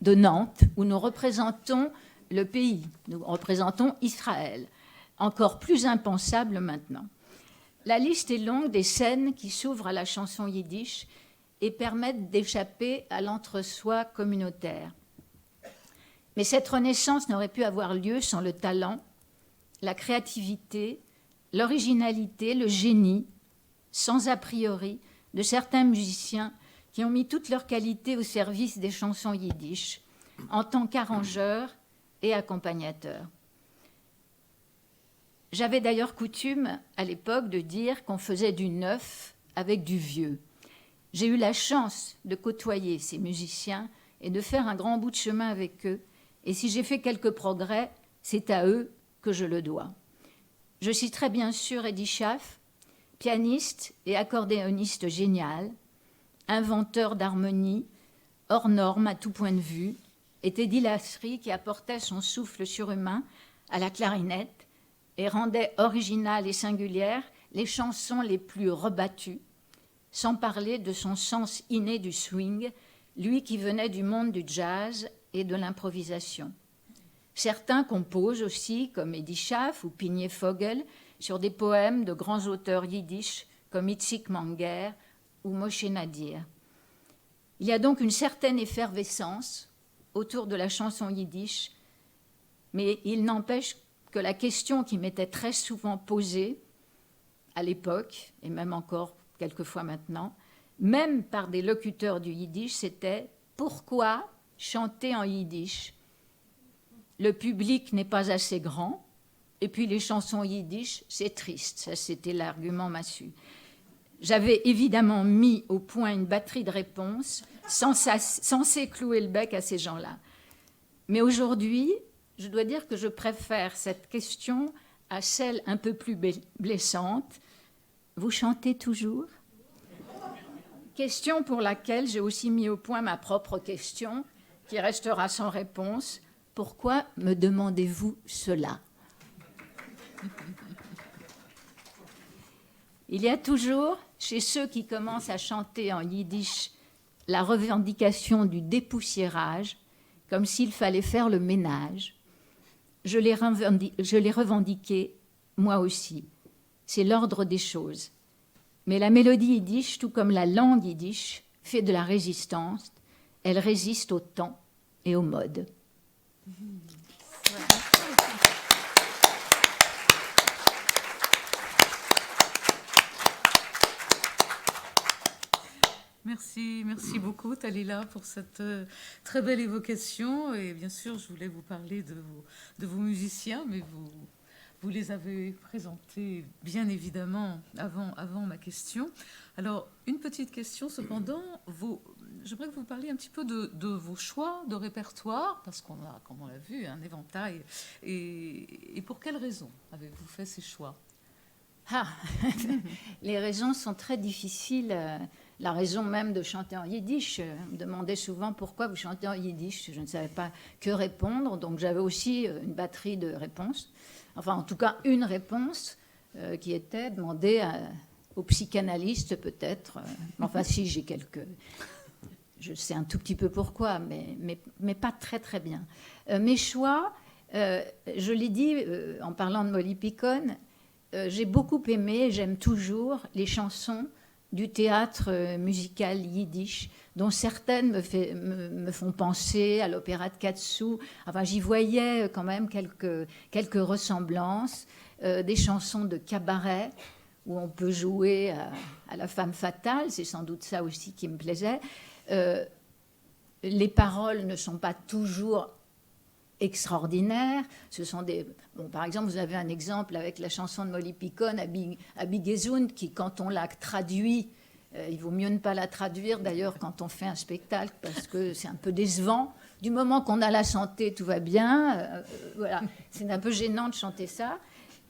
de Nantes, où nous représentons le pays, nous représentons Israël. Encore plus impensable maintenant. La liste est longue des scènes qui s'ouvrent à la chanson yiddish et permettent d'échapper à l'entre-soi communautaire. Mais cette renaissance n'aurait pu avoir lieu sans le talent, la créativité, l'originalité, le génie, sans a priori, de certains musiciens qui ont mis toutes leurs qualités au service des chansons yiddish, en tant qu'arrangeurs et accompagnateurs. J'avais d'ailleurs coutume, à l'époque, de dire qu'on faisait du neuf avec du vieux. J'ai eu la chance de côtoyer ces musiciens et de faire un grand bout de chemin avec eux. Et si j'ai fait quelques progrès, c'est à eux que je le dois. Je citerai bien sûr Eddie Schaff, pianiste et accordéoniste génial, inventeur d'harmonie, hors norme à tout point de vue, et Teddy Lasry qui apportait son souffle surhumain à la clarinette et rendait originales et singulières les chansons les plus rebattues, sans parler de son sens inné du swing, lui qui venait du monde du jazz et de l'improvisation. Certains composent aussi, comme Eddie Schaff ou Pigné Fogel, sur des poèmes de grands auteurs yiddish comme Itzik Manger ou Moshe Nadir. Il y a donc une certaine effervescence autour de la chanson yiddish, mais il n'empêche que la question qui m'était très souvent posée à l'époque, et même encore quelquefois maintenant, même par des locuteurs du yiddish, c'était « Pourquoi chanter en yiddish ? Le public n'est pas assez grand, et puis les chansons yiddish, c'est triste. » Ça, c'était l'argument massu. J'avais évidemment mis au point une batterie de réponses censée clouer le bec à ces gens-là. Mais aujourd'hui, je dois dire que je préfère cette question à celle un peu plus blessante. Vous chantez toujours ? Question pour laquelle j'ai aussi mis au point ma propre question, qui restera sans réponse. Pourquoi me demandez-vous cela ? Il y a toujours, chez ceux qui commencent à chanter en yiddish, la revendication du dépoussiérage, comme s'il fallait faire le ménage. Je l'ai revendiqué, moi aussi. C'est l'ordre des choses. Mais la mélodie yiddish, tout comme la langue yiddish, fait de la résistance. Elle résiste au temps et aux modes. Merci beaucoup Talila pour cette très belle évocation. Et bien sûr, je voulais vous parler de vos musiciens, mais vous les avez présentés bien évidemment avant ma question. Alors, une petite question cependant. J'aimerais que vous parliez un petit peu de vos choix de répertoire, parce qu'on a, comme on l'a vu, un éventail. Et pour quelles raisons avez-vous fait ces choix? Les raisons sont très difficiles. La raison même de chanter en yiddish. On me demandait souvent pourquoi vous chantez en yiddish. Je ne savais pas que répondre, donc j'avais aussi une batterie de réponses. Enfin, en tout cas, une réponse qui était demander aux psychanalystes peut-être. Enfin, si, j'ai quelques... Je sais un tout petit peu pourquoi, mais pas très très bien. Mes choix, je l'ai dit en parlant de Molly Picon, j'ai beaucoup aimé, j'aime toujours les chansons du théâtre musical yiddish, dont certaines me font penser à l'opéra de Katsu. Enfin, j'y voyais quand même quelques ressemblances, des chansons de cabaret, où on peut jouer à la femme fatale, c'est sans doute ça aussi qui me plaisait. Les paroles ne sont pas toujours extraordinaires. Ce sont par exemple, vous avez un exemple avec la chanson de Molly Picon, Abi Gesund, qui, quand on l'a traduit, il vaut mieux ne pas la traduire, d'ailleurs, quand on fait un spectacle, parce que c'est un peu décevant. Du moment qu'on a la santé, tout va bien. Voilà. C'est un peu gênant de chanter ça.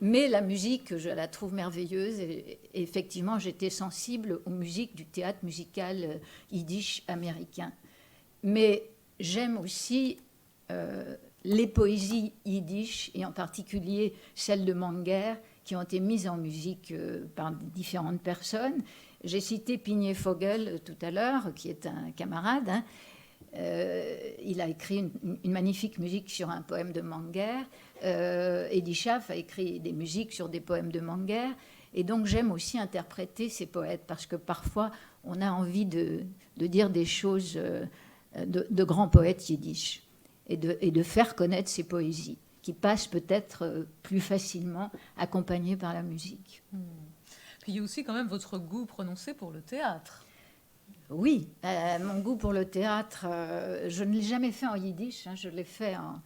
Mais la musique, je la trouve merveilleuse. Et effectivement, j'étais sensible aux musiques du théâtre musical yiddish américain. Mais j'aime aussi les poésies yiddish, et en particulier celles de Manger, qui ont été mises en musique par différentes personnes. J'ai cité Pigné Fogel tout à l'heure, qui est un camarade. Il a écrit une magnifique musique sur un poème de Manger. Eddie Schaff a écrit des musiques sur des poèmes de Manger. Et donc j'aime aussi interpréter ces poètes, parce que parfois on a envie de dire des choses de grands poètes yiddish, et de faire connaître ces poésies, qui passent peut-être plus facilement accompagnées par la musique. Puis il y a aussi quand même votre goût prononcé pour le théâtre. Oui, mon goût pour le théâtre, je ne l'ai jamais fait en yiddish, je l'ai fait en...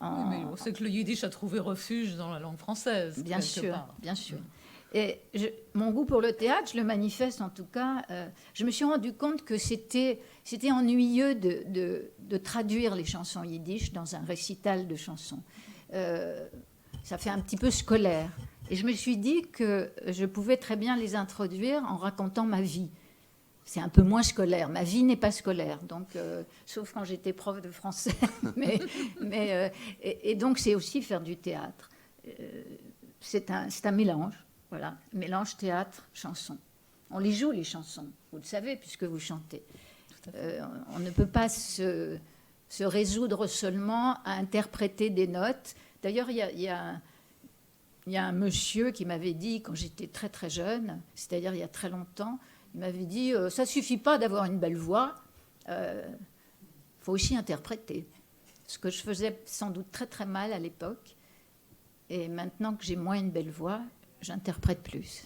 Oui, mais on sait que le yiddish a trouvé refuge dans la langue française. Bien sûr, bien sûr. Et mon goût pour le théâtre, je le manifeste en tout cas. Je me suis rendu compte que c'était ennuyeux de traduire les chansons yiddish dans un récital de chansons. Ça fait un petit peu scolaire. Et je me suis dit que je pouvais très bien les introduire en racontant ma vie. C'est un peu moins scolaire. Ma vie n'est pas scolaire, donc, sauf quand j'étais prof de français. Et donc, c'est aussi faire du théâtre. C'est un mélange, voilà, mélange théâtre, chanson. On les joue, les chansons, vous le savez, puisque vous chantez. On ne peut pas se résoudre seulement à interpréter des notes. D'ailleurs, il y a un monsieur qui m'avait dit, quand j'étais très très jeune, c'est-à-dire il y a très longtemps, il m'avait dit « ça ne suffit pas d'avoir une belle voix, faut aussi interpréter ». Ce que je faisais sans doute très très mal à l'époque. Et maintenant que j'ai moins une belle voix, j'interprète plus.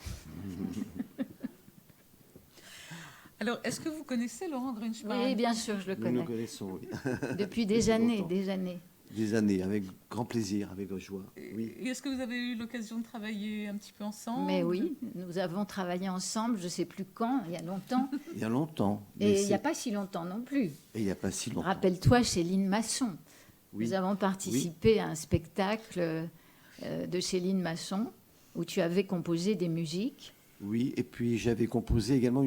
Alors, est-ce que vous connaissez Laurent Grunschmann? Oui, bien sûr, je le connais. Nous le connaissons, oui. Depuis des années, des années. Des années, avec grand plaisir, avec joie. Oui. Et est-ce que vous avez eu l'occasion de travailler un petit peu ensemble? Mais oui, nous avons travaillé ensemble, je ne sais plus quand, il y a longtemps. Il y a longtemps. Et il n'y a pas si longtemps non plus. Et il n'y a pas si longtemps. Rappelle-toi, Céline Masson. Oui. Nous avons participé à un spectacle de Céline Masson, où tu avais composé des musiques. Oui, et puis j'avais composé également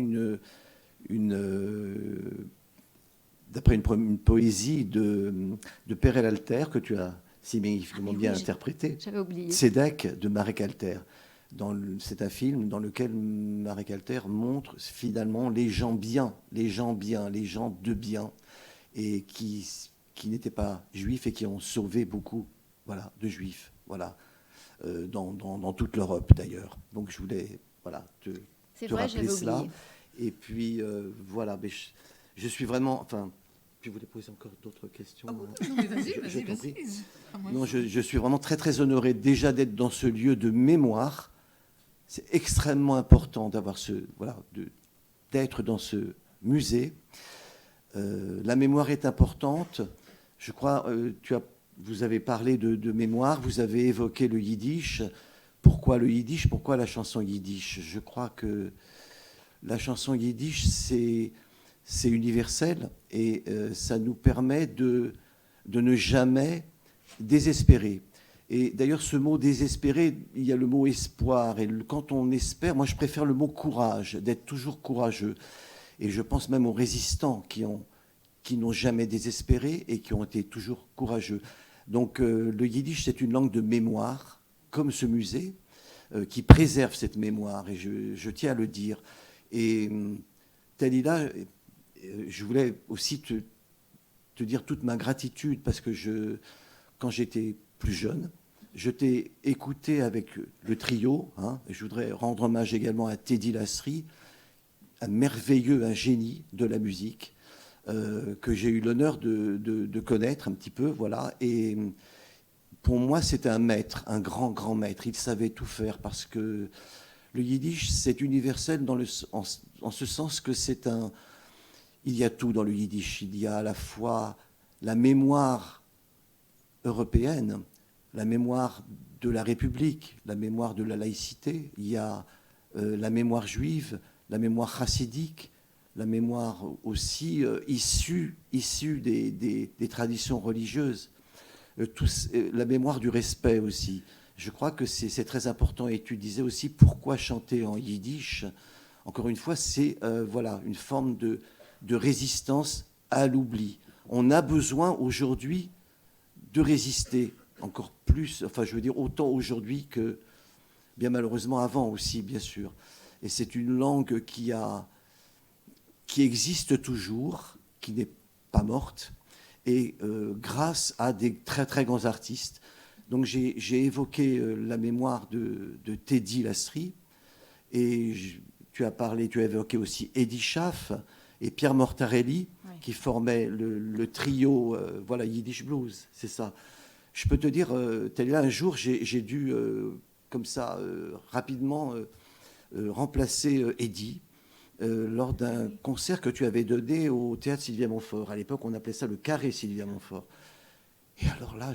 d'après une poésie de Pérel Alter, que tu as si magnifiquement bien interprété. J'avais oublié. Sédèque de Marek Alter. C'est un film dans lequel Marek Alter montre finalement les gens bien, les gens de bien, et qui n'étaient pas juifs et qui ont sauvé beaucoup, voilà, de juifs, voilà, dans toute l'Europe d'ailleurs. Donc je voulais, voilà, te rappeler cela. Et puis voilà, mais je suis vraiment, enfin, tu voulais poser encore d'autres questions? Ah bon, non, mais vas-y, Je t'en prie. vas-y. Ah, moi, Non, je suis vraiment très très honoré déjà d'être dans ce lieu de mémoire. C'est extrêmement important d'avoir d'être dans ce musée. La mémoire est importante. Je crois, vous avez parlé de mémoire, vous avez évoqué le yiddish. Pourquoi le yiddish? Pourquoi la chanson yiddish? Je crois que la chanson yiddish, c'est universel et ça nous permet de ne jamais désespérer. Et d'ailleurs, ce mot désespérer, il y a le mot espoir. Et quand on espère, moi je préfère le mot courage, d'être toujours courageux. Et je pense même aux résistants qui n'ont jamais désespéré et qui ont été toujours courageux. Donc le yiddish, c'est une langue de mémoire, comme ce musée, qui préserve cette mémoire. Et je tiens à le dire. Et Dalila, je voulais aussi te dire toute ma gratitude parce que quand j'étais plus jeune, je t'ai écouté avec le trio. Je voudrais rendre hommage également à Teddy Lasry, un génie de la musique que j'ai eu l'honneur de connaître un petit peu. Voilà. Et pour moi, c'était un maître, un grand, grand maître. Il savait tout faire parce que le yiddish, c'est universel en ce sens que il y a tout dans le yiddish. Il y a à la fois la mémoire européenne, la mémoire de la République, la mémoire de la laïcité. Il y a la mémoire juive, la mémoire chassidique, la mémoire aussi issue des traditions religieuses, la mémoire du respect aussi. Je crois que c'est très important. Et tu disais aussi pourquoi chanter en yiddish. Encore une fois, c'est une forme de résistance à l'oubli. On a besoin aujourd'hui de résister encore plus, autant aujourd'hui que, bien malheureusement, avant aussi, bien sûr. Et c'est une langue qui existe toujours, qui n'est pas morte, et grâce à des très très grands artistes. Donc j'ai évoqué la mémoire de Teddy Lasry, et tu as évoqué aussi Eddie Schaff et Pierre Mortarelli, oui, qui formaient le trio Yiddish Blues, c'est ça. Je peux te dire, là, un jour, j'ai dû, comme ça, rapidement remplacer Eddie lors d'un concert que tu avais donné au théâtre Sylvia Montfort. À l'époque, on appelait ça le carré Sylvia Montfort. Et alors là,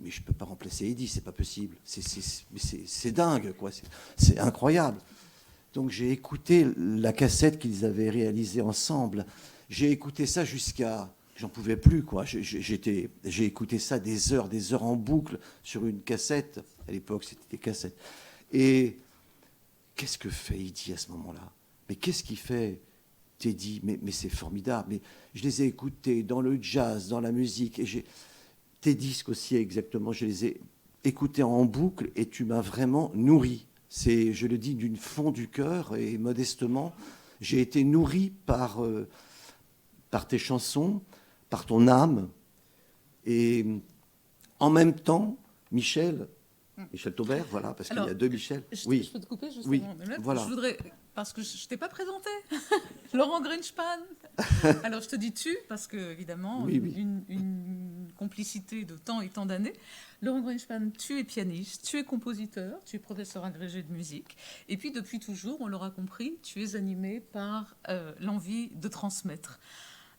mais je ne peux pas remplacer Eddie, c'est pas possible. C'est dingue, quoi. C'est incroyable. Donc j'ai écouté la cassette qu'ils avaient réalisée ensemble. J'ai écouté ça jusqu'à... J'en pouvais plus, quoi. J'ai écouté ça des heures en boucle sur une cassette. À l'époque, c'était des cassettes. Et qu'est-ce que fait Eddie à ce moment-là? Mais qu'est-ce qu'il fait, Teddy? Mais c'est formidable. Mais je les ai écoutés dans le jazz, dans la musique. Et tes disques aussi, exactement, je les ai écoutés en boucle et tu m'as vraiment nourri. Je le dis d'une fond du cœur et modestement, j'ai été nourri par tes chansons, par ton âme. Et en même temps, Michel Taubert, voilà, parce qu'il y a deux Michel. Oui. Je peux te couper justement. Oui, là, voilà. Je voudrais, parce que je ne t'ai pas présenté, Laurent Greenspan. Alors je te dis tu, parce que évidemment, oui. Une complicité de tant et tant d'années. Laurent Greenspan, tu es pianiste, tu es compositeur, tu es professeur agrégé de musique. Et puis depuis toujours, on l'aura compris, tu es animé par l'envie de transmettre.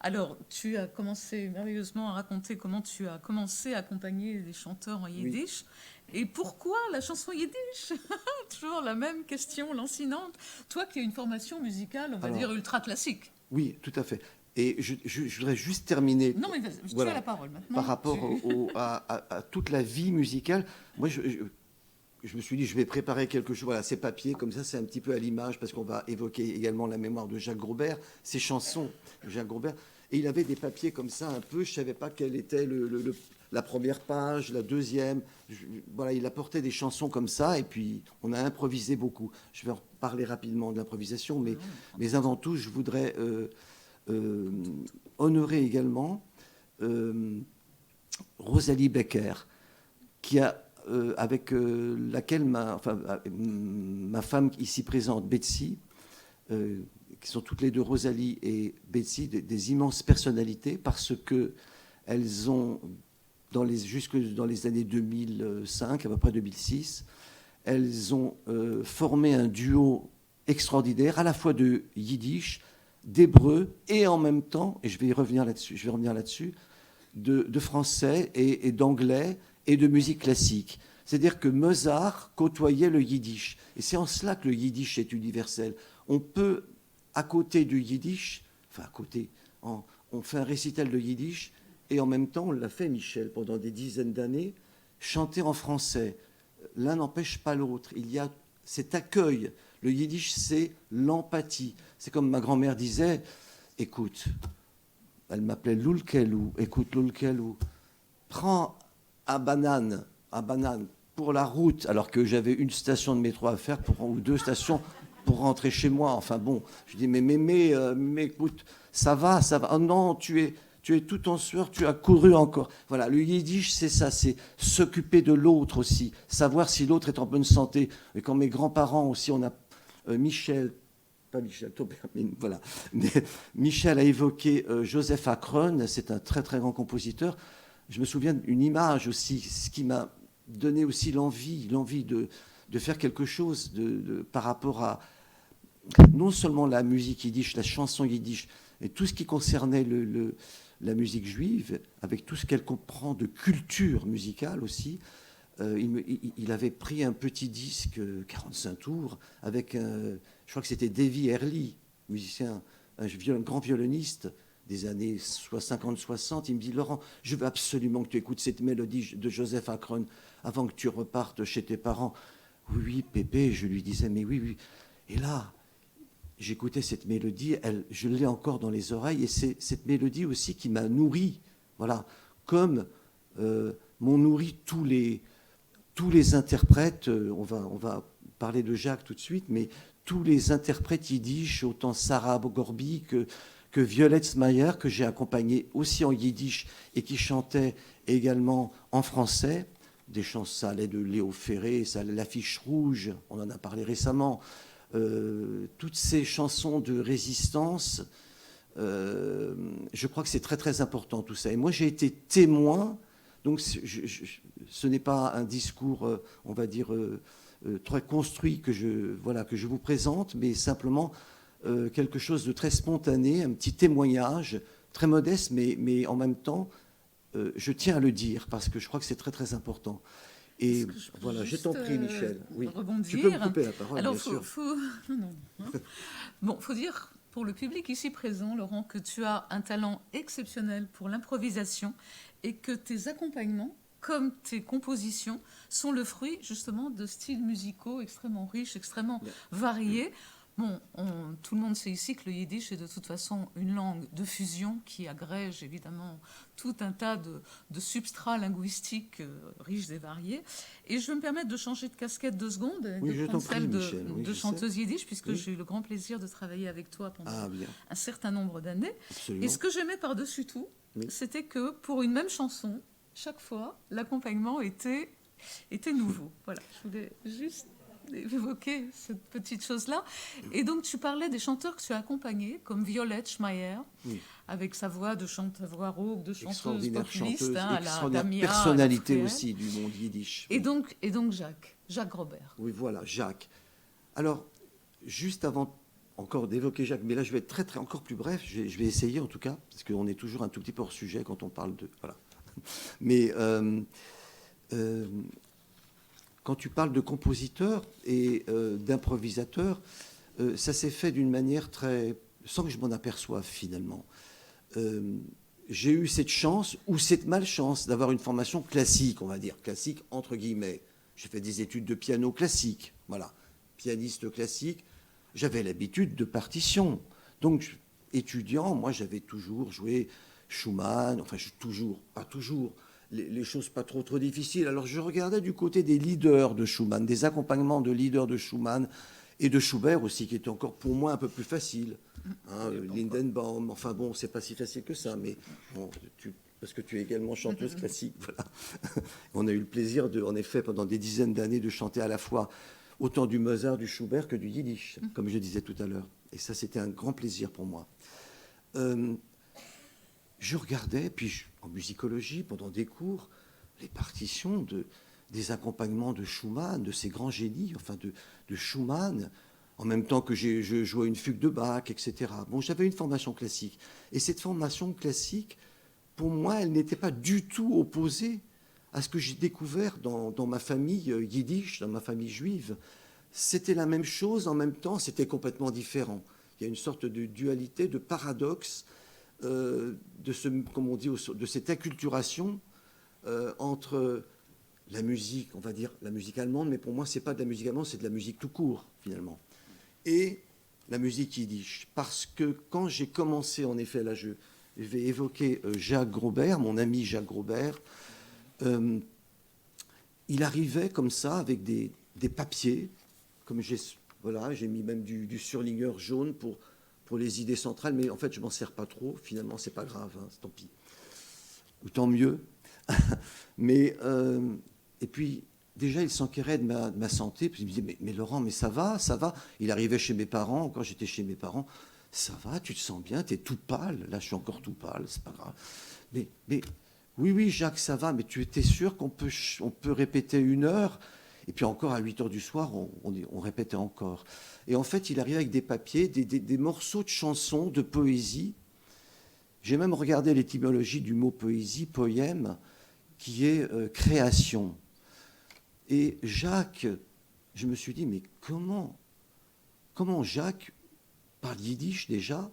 Alors, tu as commencé merveilleusement à raconter comment tu as commencé à accompagner les chanteurs en yiddish. Oui. Et pourquoi la chanson yiddish? Toujours la même question lancinante. Toi qui as une formation musicale, on va dire ultra classique. Oui, tout à fait. Et je voudrais juste terminer. Non, mais vas-y, tu as la parole maintenant. Par rapport à toute la vie musicale, moi, je me suis dit, je vais préparer quelque chose. Voilà, ces papiers, comme ça, c'est un petit peu à l'image, parce qu'on va évoquer également la mémoire de Jacques Grobert, ses chansons de Jacques Grobert. Et il avait des papiers comme ça, un peu, je ne savais pas quelle était la première page, la deuxième. Voilà, il apportait des chansons comme ça, et puis on a improvisé beaucoup. Je vais en parler rapidement de l'improvisation, mais avant tout, je voudrais honorer également Rosalie Becker, qui a... avec laquelle ma femme ici présente, Betsy, qui sont toutes les deux, Rosalie et Betsy, des immenses personnalités, parce qu'elles ont, jusque dans les années 2005, à peu près 2006, elles ont formé un duo extraordinaire, à la fois de yiddish, d'hébreu, et en même temps, et je vais revenir là-dessus, de français et d'anglais et de musique classique. C'est-à-dire que Mozart côtoyait le yiddish. Et c'est en cela que le yiddish est universel. On peut, à côté du yiddish, on fait un récital de yiddish, et en même temps, on l'a fait, Michel, pendant des dizaines d'années, chanter en français. L'un n'empêche pas l'autre. Il y a cet accueil. Le yiddish, c'est l'empathie. C'est comme ma grand-mère disait, écoute, elle m'appelait Loulkelou, écoute Loulkelou, prends un banane pour la route, alors que j'avais une station de métro à faire, ou 2 stations pour rentrer chez moi. Enfin bon, je dis, mais écoute, ça va. Oh non, tu es tout en sueur, tu as couru encore. Voilà, le yiddish, c'est ça, c'est s'occuper de l'autre aussi, savoir si l'autre est en bonne santé. Et quand mes grands-parents aussi, on a voilà. Mais Michel a évoqué Joseph Akron, c'est un très très grand compositeur. Je me souviens d'une image aussi, ce qui m'a donné aussi l'envie de faire quelque chose par rapport à non seulement la musique yiddish, la chanson yiddish, mais tout ce qui concernait la musique juive, avec tout ce qu'elle comprend de culture musicale aussi. Il avait pris un petit disque 45 tours avec je crois que c'était Davy Early, musicien, un grand violoniste des années 50-60. Il me dit, Laurent, je veux absolument que tu écoutes cette mélodie de Joseph Akron avant que tu repartes chez tes parents. Oui, Pépé, je lui disais, mais oui. Et là, j'écoutais cette mélodie, je l'ai encore dans les oreilles, et c'est cette mélodie aussi qui m'a nourri, voilà, comme m'ont nourri tous les interprètes. On va parler de Jacques tout de suite, mais tous les interprètes yiddish, autant Sarah Gorby que Violette Smayer, que j'ai accompagné aussi en yiddish et qui chantait également en français. Des chansons, ça allait de Léo Ferré, ça allait L'Affiche Rouge, on en a parlé récemment. Toutes ces chansons de résistance, je crois que c'est très très important tout ça. Et moi j'ai été témoin, donc ce n'est pas un discours, on va dire, très construit que je vous présente, mais simplement quelque chose de très spontané, un petit témoignage, très modeste, mais en même temps, je tiens à le dire, parce que je crois que c'est très très important. Et voilà, je t'en prie, Michel. Oui. Rebondir. Tu peux me couper la parole, Alors, bien sûr. Faut dire pour le public ici présent, Laurent, que tu as un talent exceptionnel pour l'improvisation et que tes accompagnements, comme tes compositions, sont le fruit justement de styles musicaux extrêmement riches, extrêmement variés. Bon, tout le monde sait ici que le yiddish est de toute façon une langue de fusion qui agrège évidemment tout un tas de substrats linguistiques riches et variés. Et je vais me permettre de changer de casquette 2 secondes et de prendre celle de chanteuse yiddish, puisque j'ai eu le grand plaisir de travailler avec toi pendant un certain nombre d'années. Absolument. Et ce que j'aimais par-dessus tout, c'était que pour une même chanson, chaque fois, l'accompagnement était nouveau. Voilà, je voulais juste évoquer cette petite chose-là. Et donc, tu parlais des chanteurs que tu as accompagnés, comme Violette Schmeyer, avec sa voix de voix rauque, de chanteuse populiste, à la Damia, personnalité aussi du monde yiddish. Et donc Jacques Robert. Oui, voilà, Jacques. Alors, juste avant encore d'évoquer Jacques, mais là, je vais être encore plus bref, je vais essayer en tout cas, parce qu'on est toujours un tout petit peu hors sujet quand on parle de... Voilà. Mais... quand tu parles de compositeur et d'improvisateur, ça s'est fait d'une manière très... sans que je m'en aperçoive finalement. J'ai eu cette chance ou cette malchance d'avoir une formation classique, on va dire, classique entre guillemets. J'ai fait des études de piano classique, voilà, pianiste classique. J'avais l'habitude de partition. Donc, étudiant, moi j'avais toujours joué Schumann, enfin pas toujours, les choses pas trop difficiles. Alors je regardais du côté des leaders de Schumann, des accompagnements de leaders de Schumann et de Schubert aussi, qui était encore pour moi un peu plus facile. Hein, Lindenbaum, enfin bon, c'est pas si facile que ça, mais bon, parce que tu es également chanteuse classique, voilà. On a eu le plaisir en effet, pendant des dizaines d'années, de chanter à la fois autant du Mozart, du Schubert que du yiddish, comme je disais tout à l'heure. Et ça, c'était un grand plaisir pour moi. Je regardais, puis en musicologie, pendant des cours, les partitions des accompagnements de Schumann, de ces grands génies, enfin de Schumann, en même temps que je jouais une fugue de Bach, etc. Bon, j'avais une formation classique. Et cette formation classique, pour moi, elle n'était pas du tout opposée à ce que j'ai découvert dans ma famille yiddish, dans ma famille juive. C'était la même chose, en même temps, c'était complètement différent. Il y a une sorte de dualité, de paradoxe, comme on dit, de cette acculturation entre la musique, on va dire la musique allemande, mais pour moi, ce n'est pas de la musique allemande, c'est de la musique tout court, finalement, et la musique yiddish. Parce que quand j'ai commencé, en effet, là, je vais évoquer Jacques Grobert, mon ami Jacques Grobert, il arrivait comme ça, avec des papiers, comme j'ai mis même du surligneur jaune pour les idées centrales, mais en fait, je m'en sers pas trop. Finalement, c'est pas grave, hein, tant pis. Ou tant mieux. Mais, et puis, déjà, il s'enquérait de ma santé. Puis il me disait, mais Laurent, mais ça va. Il arrivait chez mes parents, quand j'étais chez mes parents. Ça va, tu te sens bien, tu es tout pâle. Là, je suis encore tout pâle, c'est pas grave. Mais oui, Jacques, ça va, mais tu étais sûr qu'on peut répéter 1 heure? Et puis encore, à 8 heures du soir, on répétait encore. Et en fait, il arrivait avec des papiers, des morceaux de chansons, de poésie. J'ai même regardé l'étymologie du mot poésie, poème, qui est création. Et Jacques, je me suis dit, mais comment Jacques parle yiddish déjà?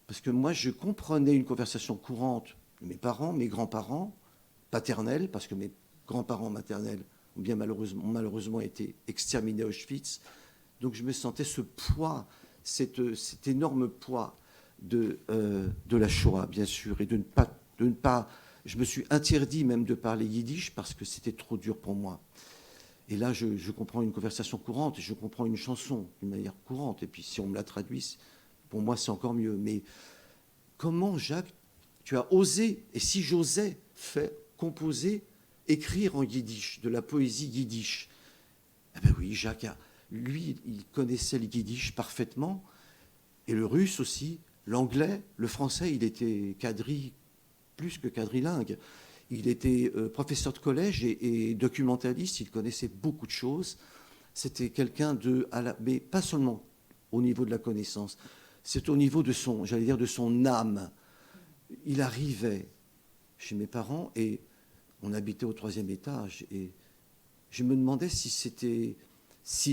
Parce que moi, je comprenais une conversation courante de mes parents, mes grands-parents, paternels, parce que mes grands-parents maternels ont bien malheureusement été exterminés à Auschwitz. Donc je me sentais ce poids, cet énorme poids de la Shoah, bien sûr, et de ne pas... Je me suis interdit même de parler yiddish parce que c'était trop dur pour moi. Et là, je comprends une conversation courante, et je comprends une chanson d'une manière courante. Et puis si on me la traduit, pour moi, c'est encore mieux. Mais comment, Jacques, tu as osé, et si j'osais, composer, écrire en yiddish, de la poésie yiddish? Eh bien oui, Jacques, lui, il connaissait le yiddish parfaitement, et le russe aussi, l'anglais, le français, il était plus que quadrilingue. Il était professeur de collège et documentaliste, il connaissait beaucoup de choses. C'était quelqu'un mais pas seulement au niveau de la connaissance, c'est au niveau de son âme. Il arrivait chez mes parents et on habitait au 3e étage et je me demandais s'il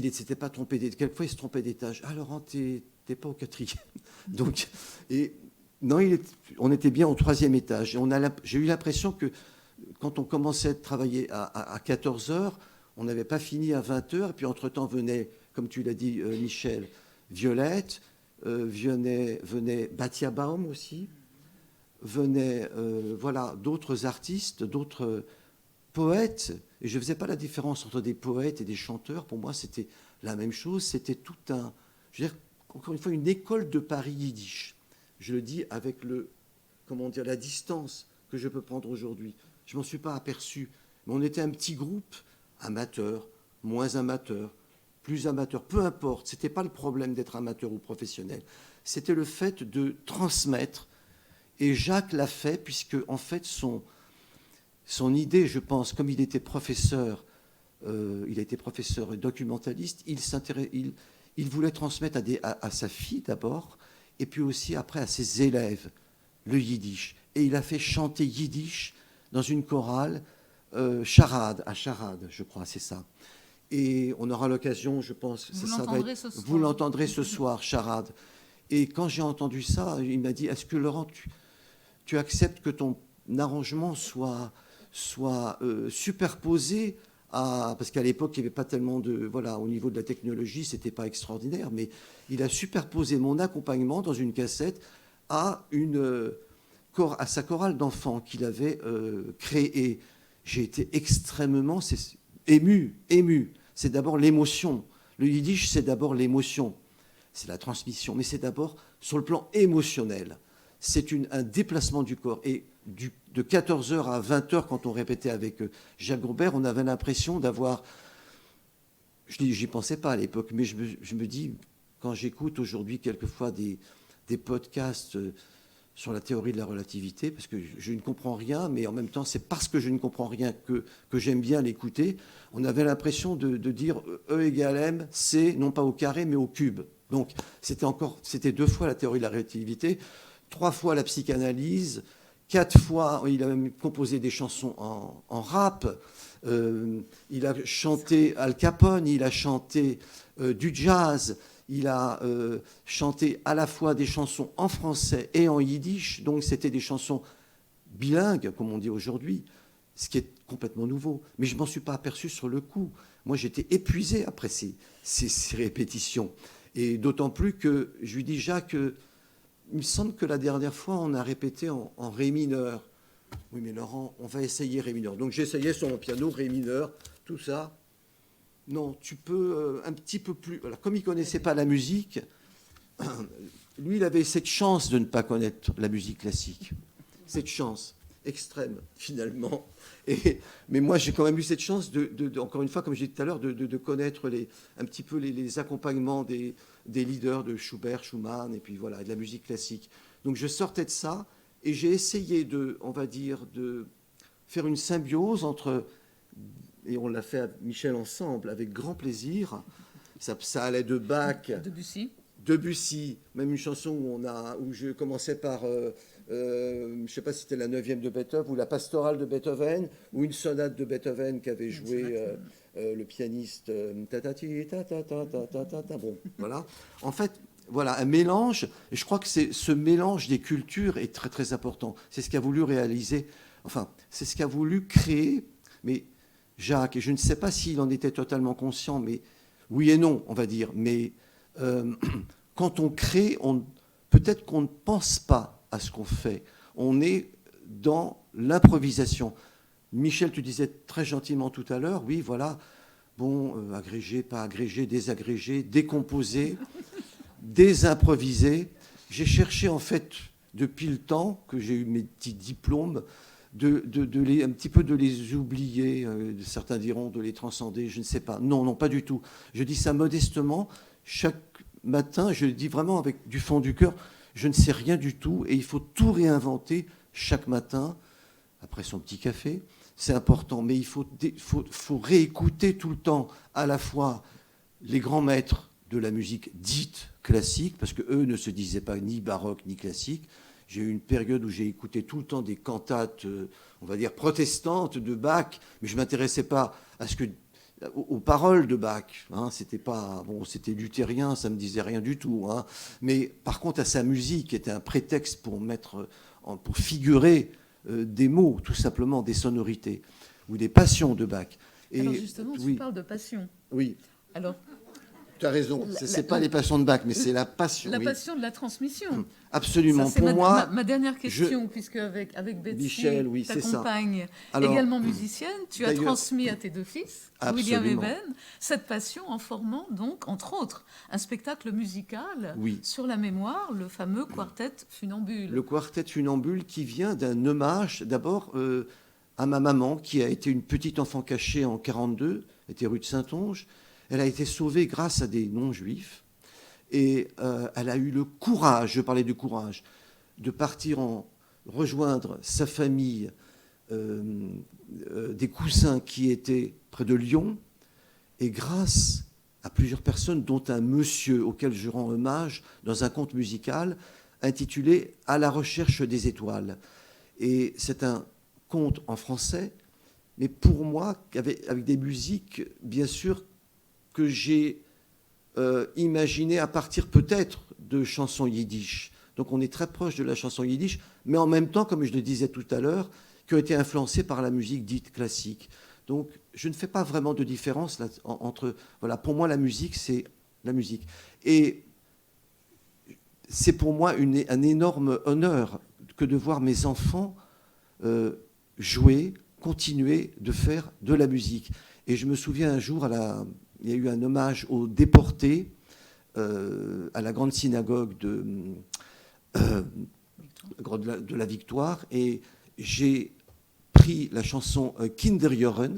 ne s'était pas trompé d'étage. Quelquefois, il se trompait d'étage. Ah, Laurent, t'es pas au 4e. Donc, non, on était bien au 3e étage. Et j'ai eu l'impression que quand on commençait à travailler à 14 heures, on n'avait pas fini à 20 heures. Et puis, entre-temps, venait, comme tu l'as dit, Michel, Violette, venait Batia Baum aussi, venaient d'autres artistes, d'autres poètes. Et je ne faisais pas la différence entre des poètes et des chanteurs. Pour moi, c'était la même chose. C'était encore une fois, une école de Paris yiddish. Je le dis avec la distance que je peux prendre aujourd'hui. Je ne m'en suis pas aperçu. Mais on était un petit groupe, amateur, moins amateur, plus amateur, peu importe. Ce n'était pas le problème d'être amateur ou professionnel. C'était le fait de transmettre. Et Jacques l'a fait, puisque, en fait, son idée, je pense, comme il était professeur, il a été professeur et documentaliste, il voulait transmettre à sa fille d'abord, et puis aussi après à ses élèves, le yiddish. Et il a fait chanter yiddish dans une chorale, charade, je crois, c'est ça. Et on aura l'occasion, je pense, vous l'entendrez ce soir, charade. Et quand j'ai entendu ça, il m'a dit, est-ce que Laurent, tu acceptes que ton arrangement soit superposé parce qu'à l'époque, il n'y avait pas tellement au niveau de la technologie, ce n'était pas extraordinaire, mais il a superposé mon accompagnement dans une cassette à sa chorale d'enfants qu'il avait créée. J'ai été extrêmement ému. C'est d'abord l'émotion. Le yiddish, c'est d'abord l'émotion. C'est la transmission, mais c'est d'abord sur le plan émotionnel. C'est un déplacement du corps. Et de 14h à 20h, quand on répétait avec Jacques Grobert, on avait l'impression d'avoir... J'y pensais pas à l'époque, mais je me dis, quand j'écoute aujourd'hui quelquefois des podcasts sur la théorie de la relativité, parce que je ne comprends rien, mais en même temps, c'est parce que je ne comprends rien que j'aime bien l'écouter. On avait l'impression de dire E égale M, c'est non pas au carré, mais au cube. Donc, c'était 2 fois la théorie de la relativité, 3 fois la psychanalyse, 4 fois, il a même composé des chansons en rap. Il a chanté Al Capone, il a chanté du jazz, il a chanté à la fois des chansons en français et en yiddish, donc c'était des chansons bilingues, comme on dit aujourd'hui, ce qui est complètement nouveau. Mais je ne m'en suis pas aperçu sur le coup. Moi, j'étais épuisé après ces répétitions. Et d'autant plus que je lui dis, Jacques, il me semble que la dernière fois, on a répété en ré mineur. Oui, mais Laurent, on va essayer ré mineur. Donc j'essayais sur mon piano, ré mineur, tout ça. Non, tu peux un petit peu plus... Voilà, comme il ne connaissait pas la musique, lui, il avait cette chance de ne pas connaître la musique classique. Cette chance extrême, finalement. Mais moi, j'ai quand même eu cette chance, encore une fois, comme je disais tout à l'heure, de connaître un petit peu les accompagnements des leaders de Schubert, Schumann, et puis voilà, de la musique classique. Donc je sortais de ça, et j'ai essayé on va dire, de faire une symbiose entre, et on l'a fait à Michel ensemble, avec grand plaisir. Ça allait de Bach, Debussy, même une chanson où je commençais par, je ne sais pas si c'était la 9e de Beethoven, ou la pastorale de Beethoven, ou une sonate de Beethoven qu'avait joué le pianiste, bon, voilà. En fait, voilà, un mélange, et je crois que ce mélange des cultures est très très important. C'est ce qu'a voulu réaliser, enfin, c'est ce qu'a voulu créer, mais Jacques, et je ne sais pas s'il en était totalement conscient, mais oui et non, on va dire, mais quand on crée, peut-être qu'on ne pense pas à ce qu'on fait. On est dans l'improvisation. Michel, tu disais très gentiment tout à l'heure, oui, voilà, bon, agrégé, pas agrégé, désagrégé, décomposé, désimprovisé. J'ai cherché, en fait, depuis le temps que j'ai eu mes petits diplômes, un petit peu de les oublier, certains diront de les transcender, je ne sais pas. Non, non, pas du tout. Je dis ça modestement. Chaque matin, je le dis vraiment avec du fond du cœur, je ne sais rien du tout et il faut tout réinventer chaque matin, après son petit café. C'est important, mais il faut réécouter tout le temps à la fois les grands maîtres de la musique dite classique, parce qu'eux ne se disaient pas ni baroque ni classique. J'ai eu une période où j'ai écouté tout le temps des cantates, on va dire, protestantes de Bach, mais je ne m'intéressais pas aux paroles de Bach. Hein. C'était luthérien, ça ne me disait rien du tout. Hein. Mais par contre, à sa musique, qui était un prétexte pour figurer des mots, tout simplement, des sonorités, ou des passions de Bach. Et alors justement, tu parles de passion. Oui. Alors, tu as raison, ce n'est pas les passions de Bach, mais c'est la passion. La passion de la transmission. Absolument. Ça, pour moi, ma dernière question, puisque avec Betsy, Michel, oui, ta compagne, également musicienne, tu as transmis à tes 2 fils, William et Ben, cette passion en formant donc, entre autres, un spectacle musical sur la mémoire, le fameux quartet funambule. Le quartet funambule qui vient d'un hommage, d'abord, à ma maman, qui a été une petite enfant cachée en 1942, était rue de Saintonge. Elle a été sauvée grâce à des non-juifs. Et elle a eu le courage, je parlais de courage, de partir rejoindre sa famille, des Coussins qui étaient près de Lyon. Et grâce à plusieurs personnes, dont un monsieur auquel je rends hommage, dans un conte musical intitulé « À la recherche des étoiles ». Et c'est un conte en français, mais pour moi, avec des musiques, bien sûr, que j'ai imaginé à partir peut-être de chansons yiddish. Donc on est très proche de la chanson yiddish, mais en même temps, comme je le disais tout à l'heure, qui ont été influencés par la musique dite classique. Donc je ne fais pas vraiment de différence là, entre... Voilà, pour moi, la musique, c'est la musique. Et c'est pour moi un énorme honneur que de voir mes enfants jouer, continuer de faire de la musique. Et je me souviens un jour, il y a eu un hommage aux déportés à la grande synagogue de la Victoire, et j'ai pris la chanson Kinderjahre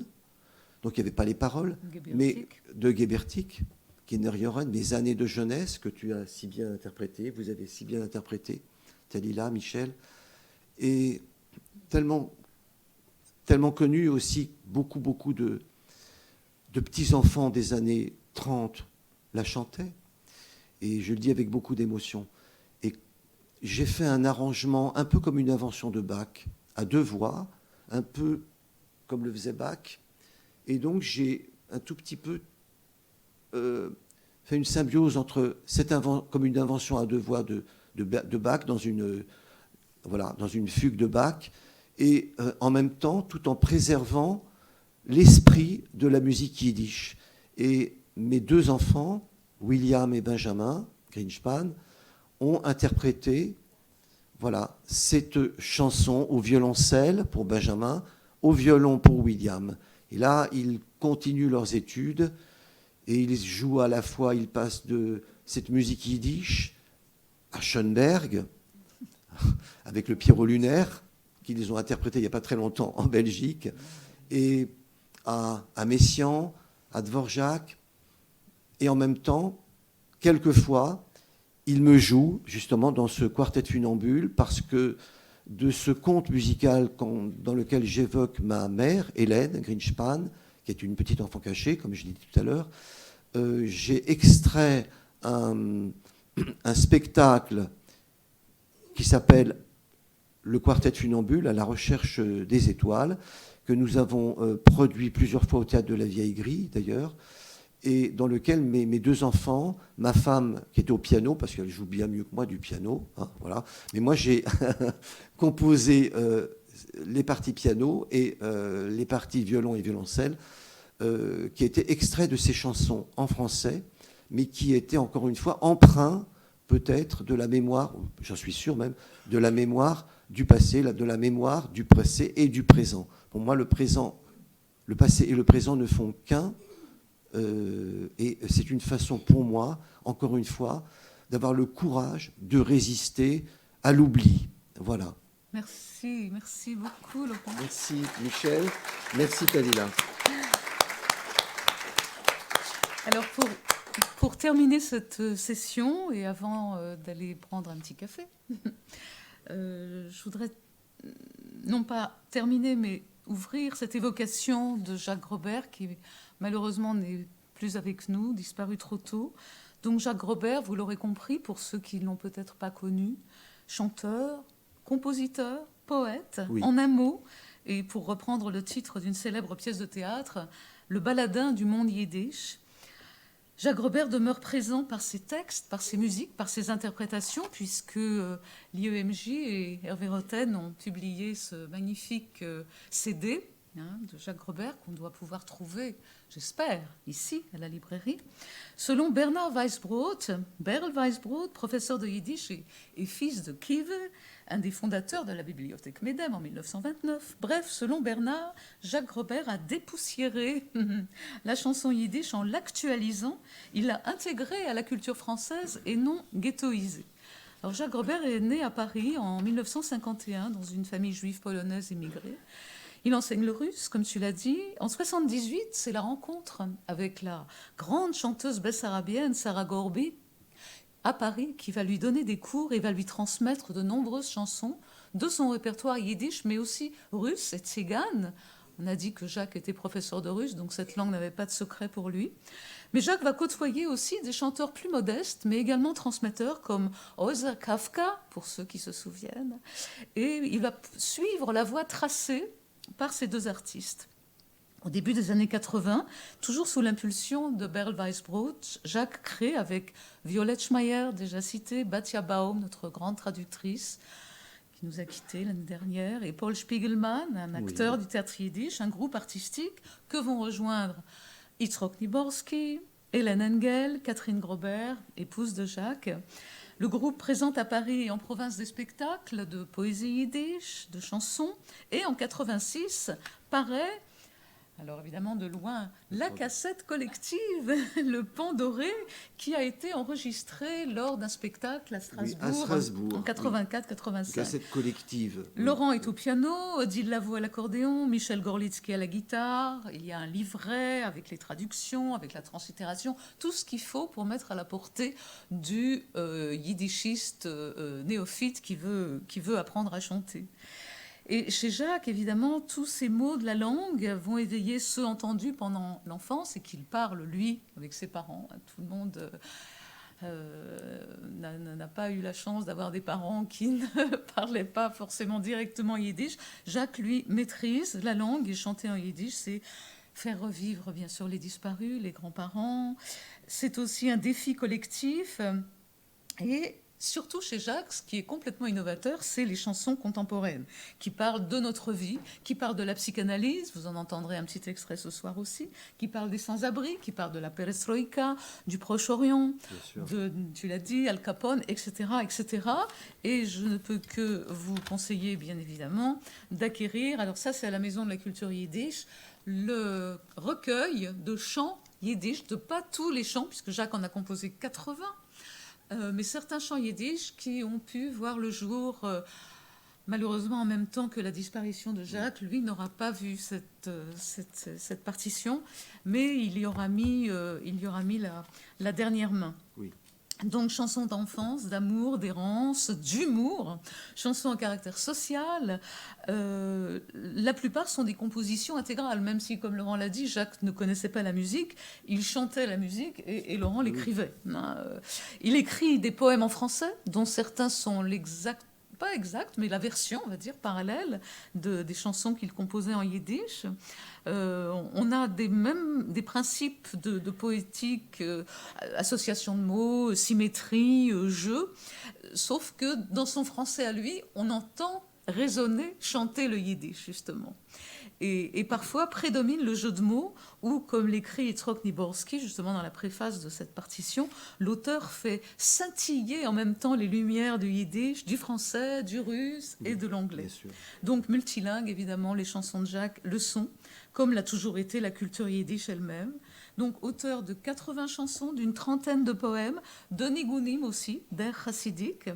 Donc il n'y avait pas les paroles, mais de Gebertig, Kinderjahren, mes années de jeunesse que tu as si bien interprété, vous avez si bien interprété, Talila, Michel, et tellement connu aussi, beaucoup de petits-enfants des années 30 la chantaient, et je le dis avec beaucoup d'émotion. Et j'ai fait un arrangement un peu comme une invention de Bach, à 2 voix, un peu comme le faisait Bach, et donc j'ai un tout petit peu fait une symbiose entre comme une invention à 2 voix de Bach dans une fugue de Bach, et en même temps, tout en préservant l'esprit de la musique yiddish. Et mes 2 enfants, William et Benjamin Greenspan, ont interprété cette chanson au violoncelle pour Benjamin, au violon pour William. Et là, ils continuent leurs études et ils jouent à la fois, ils passent de cette musique yiddish à Schoenberg, avec le Pierrot lunaire, qu'ils ont interprété il n'y a pas très longtemps en Belgique, et à Messiaen, à Dvorak. Et en même temps, quelquefois, ils me jouent justement dans ce quartet funambule, parce que de ce conte musical dans lequel j'évoque ma mère, Hélène Greenspan, qui est une petite enfant cachée, comme je l'ai dit tout à l'heure, j'ai extrait un spectacle qui s'appelle le quartet funambule à la recherche des étoiles, que nous avons produit plusieurs fois au Théâtre de la Vieille Grille, d'ailleurs, et dans lequel mes 2 enfants, ma femme qui était au piano, parce qu'elle joue bien mieux que moi du piano, hein, voilà, mais moi j'ai composé les parties piano et les parties violon et violoncelle, qui étaient extraits de ces chansons en français, mais qui étaient encore une fois empreints peut-être de la mémoire, j'en suis sûr même, de la mémoire du passé, de la mémoire du passé et du présent. Pour moi, le passé et le présent ne font qu'un, et c'est une façon pour moi, encore une fois, d'avoir le courage de résister à l'oubli. Voilà. Merci beaucoup, Laurent. Merci Michel, merci Talila. Alors pour terminer cette session, et avant d'aller prendre un petit café, je voudrais non pas terminer, mais ouvrir cette évocation de Jacques Robert, qui malheureusement n'est plus avec nous, disparu trop tôt. Donc Jacques Robert, vous l'aurez compris, pour ceux qui ne l'ont peut-être pas connu, chanteur, compositeur, poète, oui. En un mot, et pour reprendre le titre d'une célèbre pièce de théâtre, le baladin du monde yiddish. Jacques Robert demeure présent par ses textes, par ses musiques, par ses interprétations, puisque l'IEMJ et Hervé Roten ont publié ce magnifique CD de Jacques Robert qu'on doit pouvoir trouver, j'espère, ici, à la librairie. Selon Bernard Weisbrot, Berl Weisbrot, professeur de yiddish et fils de Kive, un des fondateurs de la bibliothèque Médem en 1929. Bref, selon Bernard, Jacques Robert a dépoussiéré la chanson yiddish en l'actualisant. Il l'a intégrée à la culture française et non ghettoisée. Alors Jacques Robert est né à Paris en 1951 dans une famille juive polonaise immigrée. Il enseigne le russe, comme tu l'as dit. En 1978, c'est la rencontre avec la grande chanteuse bessarabienne Sarah Gorby, à Paris, qui va lui donner des cours et va lui transmettre de nombreuses chansons de son répertoire yiddish, mais aussi russe et tzigane. On a dit que Jacques était professeur de russe, donc cette langue n'avait pas de secret pour lui. Mais Jacques va côtoyer aussi des chanteurs plus modestes, mais également transmetteurs, comme Ozer Kafka, pour ceux qui se souviennent. Et il va suivre la voie tracée par ces 2 artistes. Au début des années 80, toujours sous l'impulsion de Berl Weisbrot, Jacques crée avec Violette Schmeyer, déjà citée, Batya Baum, notre grande traductrice, qui nous a quittés l'année dernière, et Paul Spiegelman, un acteur du théâtre yiddish, un groupe artistique que vont rejoindre Yitzhak Niborski, Hélène Engel, Catherine Grobert, épouse de Jacques. Le groupe présente à Paris et en province des spectacles de poésie yiddish, de chansons, et en 86 paraît Alors évidemment, de loin, la cassette collective, le Pan Doré, qui a été enregistré lors d'un spectacle à Oui, Strasbourg, à Strasbourg, en oui. 84-85. Cassette collective. Laurent est au piano, Odile Lavaux à l'accordéon, Michel Gorlitsky à la guitare. Il y a un livret avec les traductions, avec la translittération, tout ce qu'il faut pour mettre à la portée du yiddishiste néophyte qui veut apprendre à chanter. Et chez Jacques, évidemment, tous ces mots de la langue vont éveiller ceux entendus pendant l'enfance et qu'il parle, lui, avec ses parents. Tout le monde n'a pas eu la chance d'avoir des parents qui ne parlaient pas forcément directement yiddish. Jacques, lui, maîtrise la langue et chanter en yiddish, c'est faire revivre, bien sûr, les disparus, les grands-parents. C'est aussi un défi collectif. Et surtout chez Jacques, ce qui est complètement innovateur, c'est les chansons contemporaines, qui parlent de notre vie, qui parlent de la psychanalyse, vous en entendrez un petit extrait ce soir aussi, qui parlent des sans-abri, qui parlent de la perestroïka, du Proche-Orient, tu l'as dit, Al Capone, etc., etc. Et je ne peux que vous conseiller, bien évidemment, d'acquérir, alors ça c'est à la Maison de la Culture Yiddish, le recueil de chants yiddish, de pas tous les chants, puisque Jacques en a composé 80, mais certains chants yiddish qui ont pu voir le jour, malheureusement en même temps que la disparition de Jacques. Lui n'aura pas vu cette partition, mais il y aura mis la dernière main. Oui. Donc chansons d'enfance, d'amour, d'errance, d'humour, chansons à caractère social. La plupart sont des compositions intégrales, même si, comme Laurent l'a dit, Jacques ne connaissait pas la musique, il chantait la musique et Laurent l'écrivait. Il écrit des poèmes en français, dont certains sont pas exact, mais la version, on va dire, parallèle des chansons qu'il composait en yiddish. On a des principes de poétique, association de mots, symétrie, jeu, sauf que dans son français à lui, on entend résonner, chanter le yiddish, justement. Et parfois prédomine le jeu de mots, où, comme l'écrit Yitzhak Niborski, justement dans la préface de cette partition, l'auteur fait scintiller en même temps les lumières du yiddish, du français, du russe et de l'anglais. Donc multilingue, évidemment, les chansons de Jacques le sont, comme l'a toujours été la culture yiddish elle-même. Donc auteur de 80 chansons, d'une trentaine de poèmes, de nigunim aussi, d'air chassidique.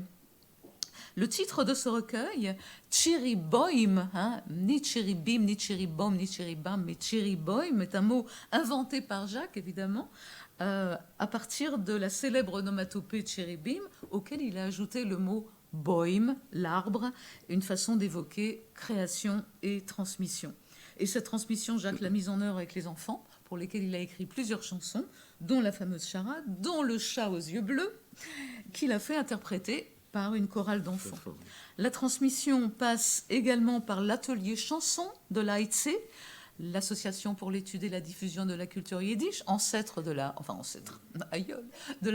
Le titre de ce recueil, Chiriboim, ni Chiribim, ni Chiribom, ni Chiribam, mais Chiriboim, est un mot inventé par Jacques, évidemment, à partir de la célèbre onomatopée Chiribim, auquel il a ajouté le mot boim, l'arbre, une façon d'évoquer création et transmission. Et cette transmission, Jacques l'a mise en œuvre avec les enfants, pour lesquels il a écrit plusieurs chansons, dont la fameuse charade, dont le chat aux yeux bleus, qu'il a fait interpréter par une chorale d'enfants. La transmission passe également par l'atelier chanson de l'AITC, l'Association pour l'étude et la diffusion de la culture yiddish, ancêtre de la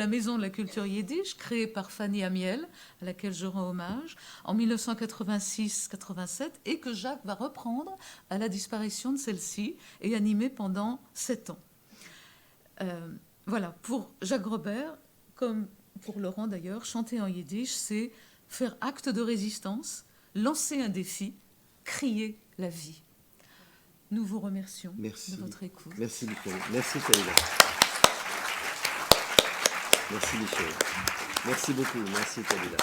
Maison de la Culture Yiddish, créée par Fanny Amiel, à laquelle je rends hommage, en 1986-87, et que Jacques va reprendre à la disparition de celle-ci et animer pendant 7 ans. Voilà, pour Jacques Robert, comme pour Laurent d'ailleurs, chanter en yiddish, c'est faire acte de résistance, lancer un défi, crier la vie. Nous vous remercions de votre écoute. Merci Michel. Merci Kalila. Merci Michel. Merci beaucoup. Merci Kalila.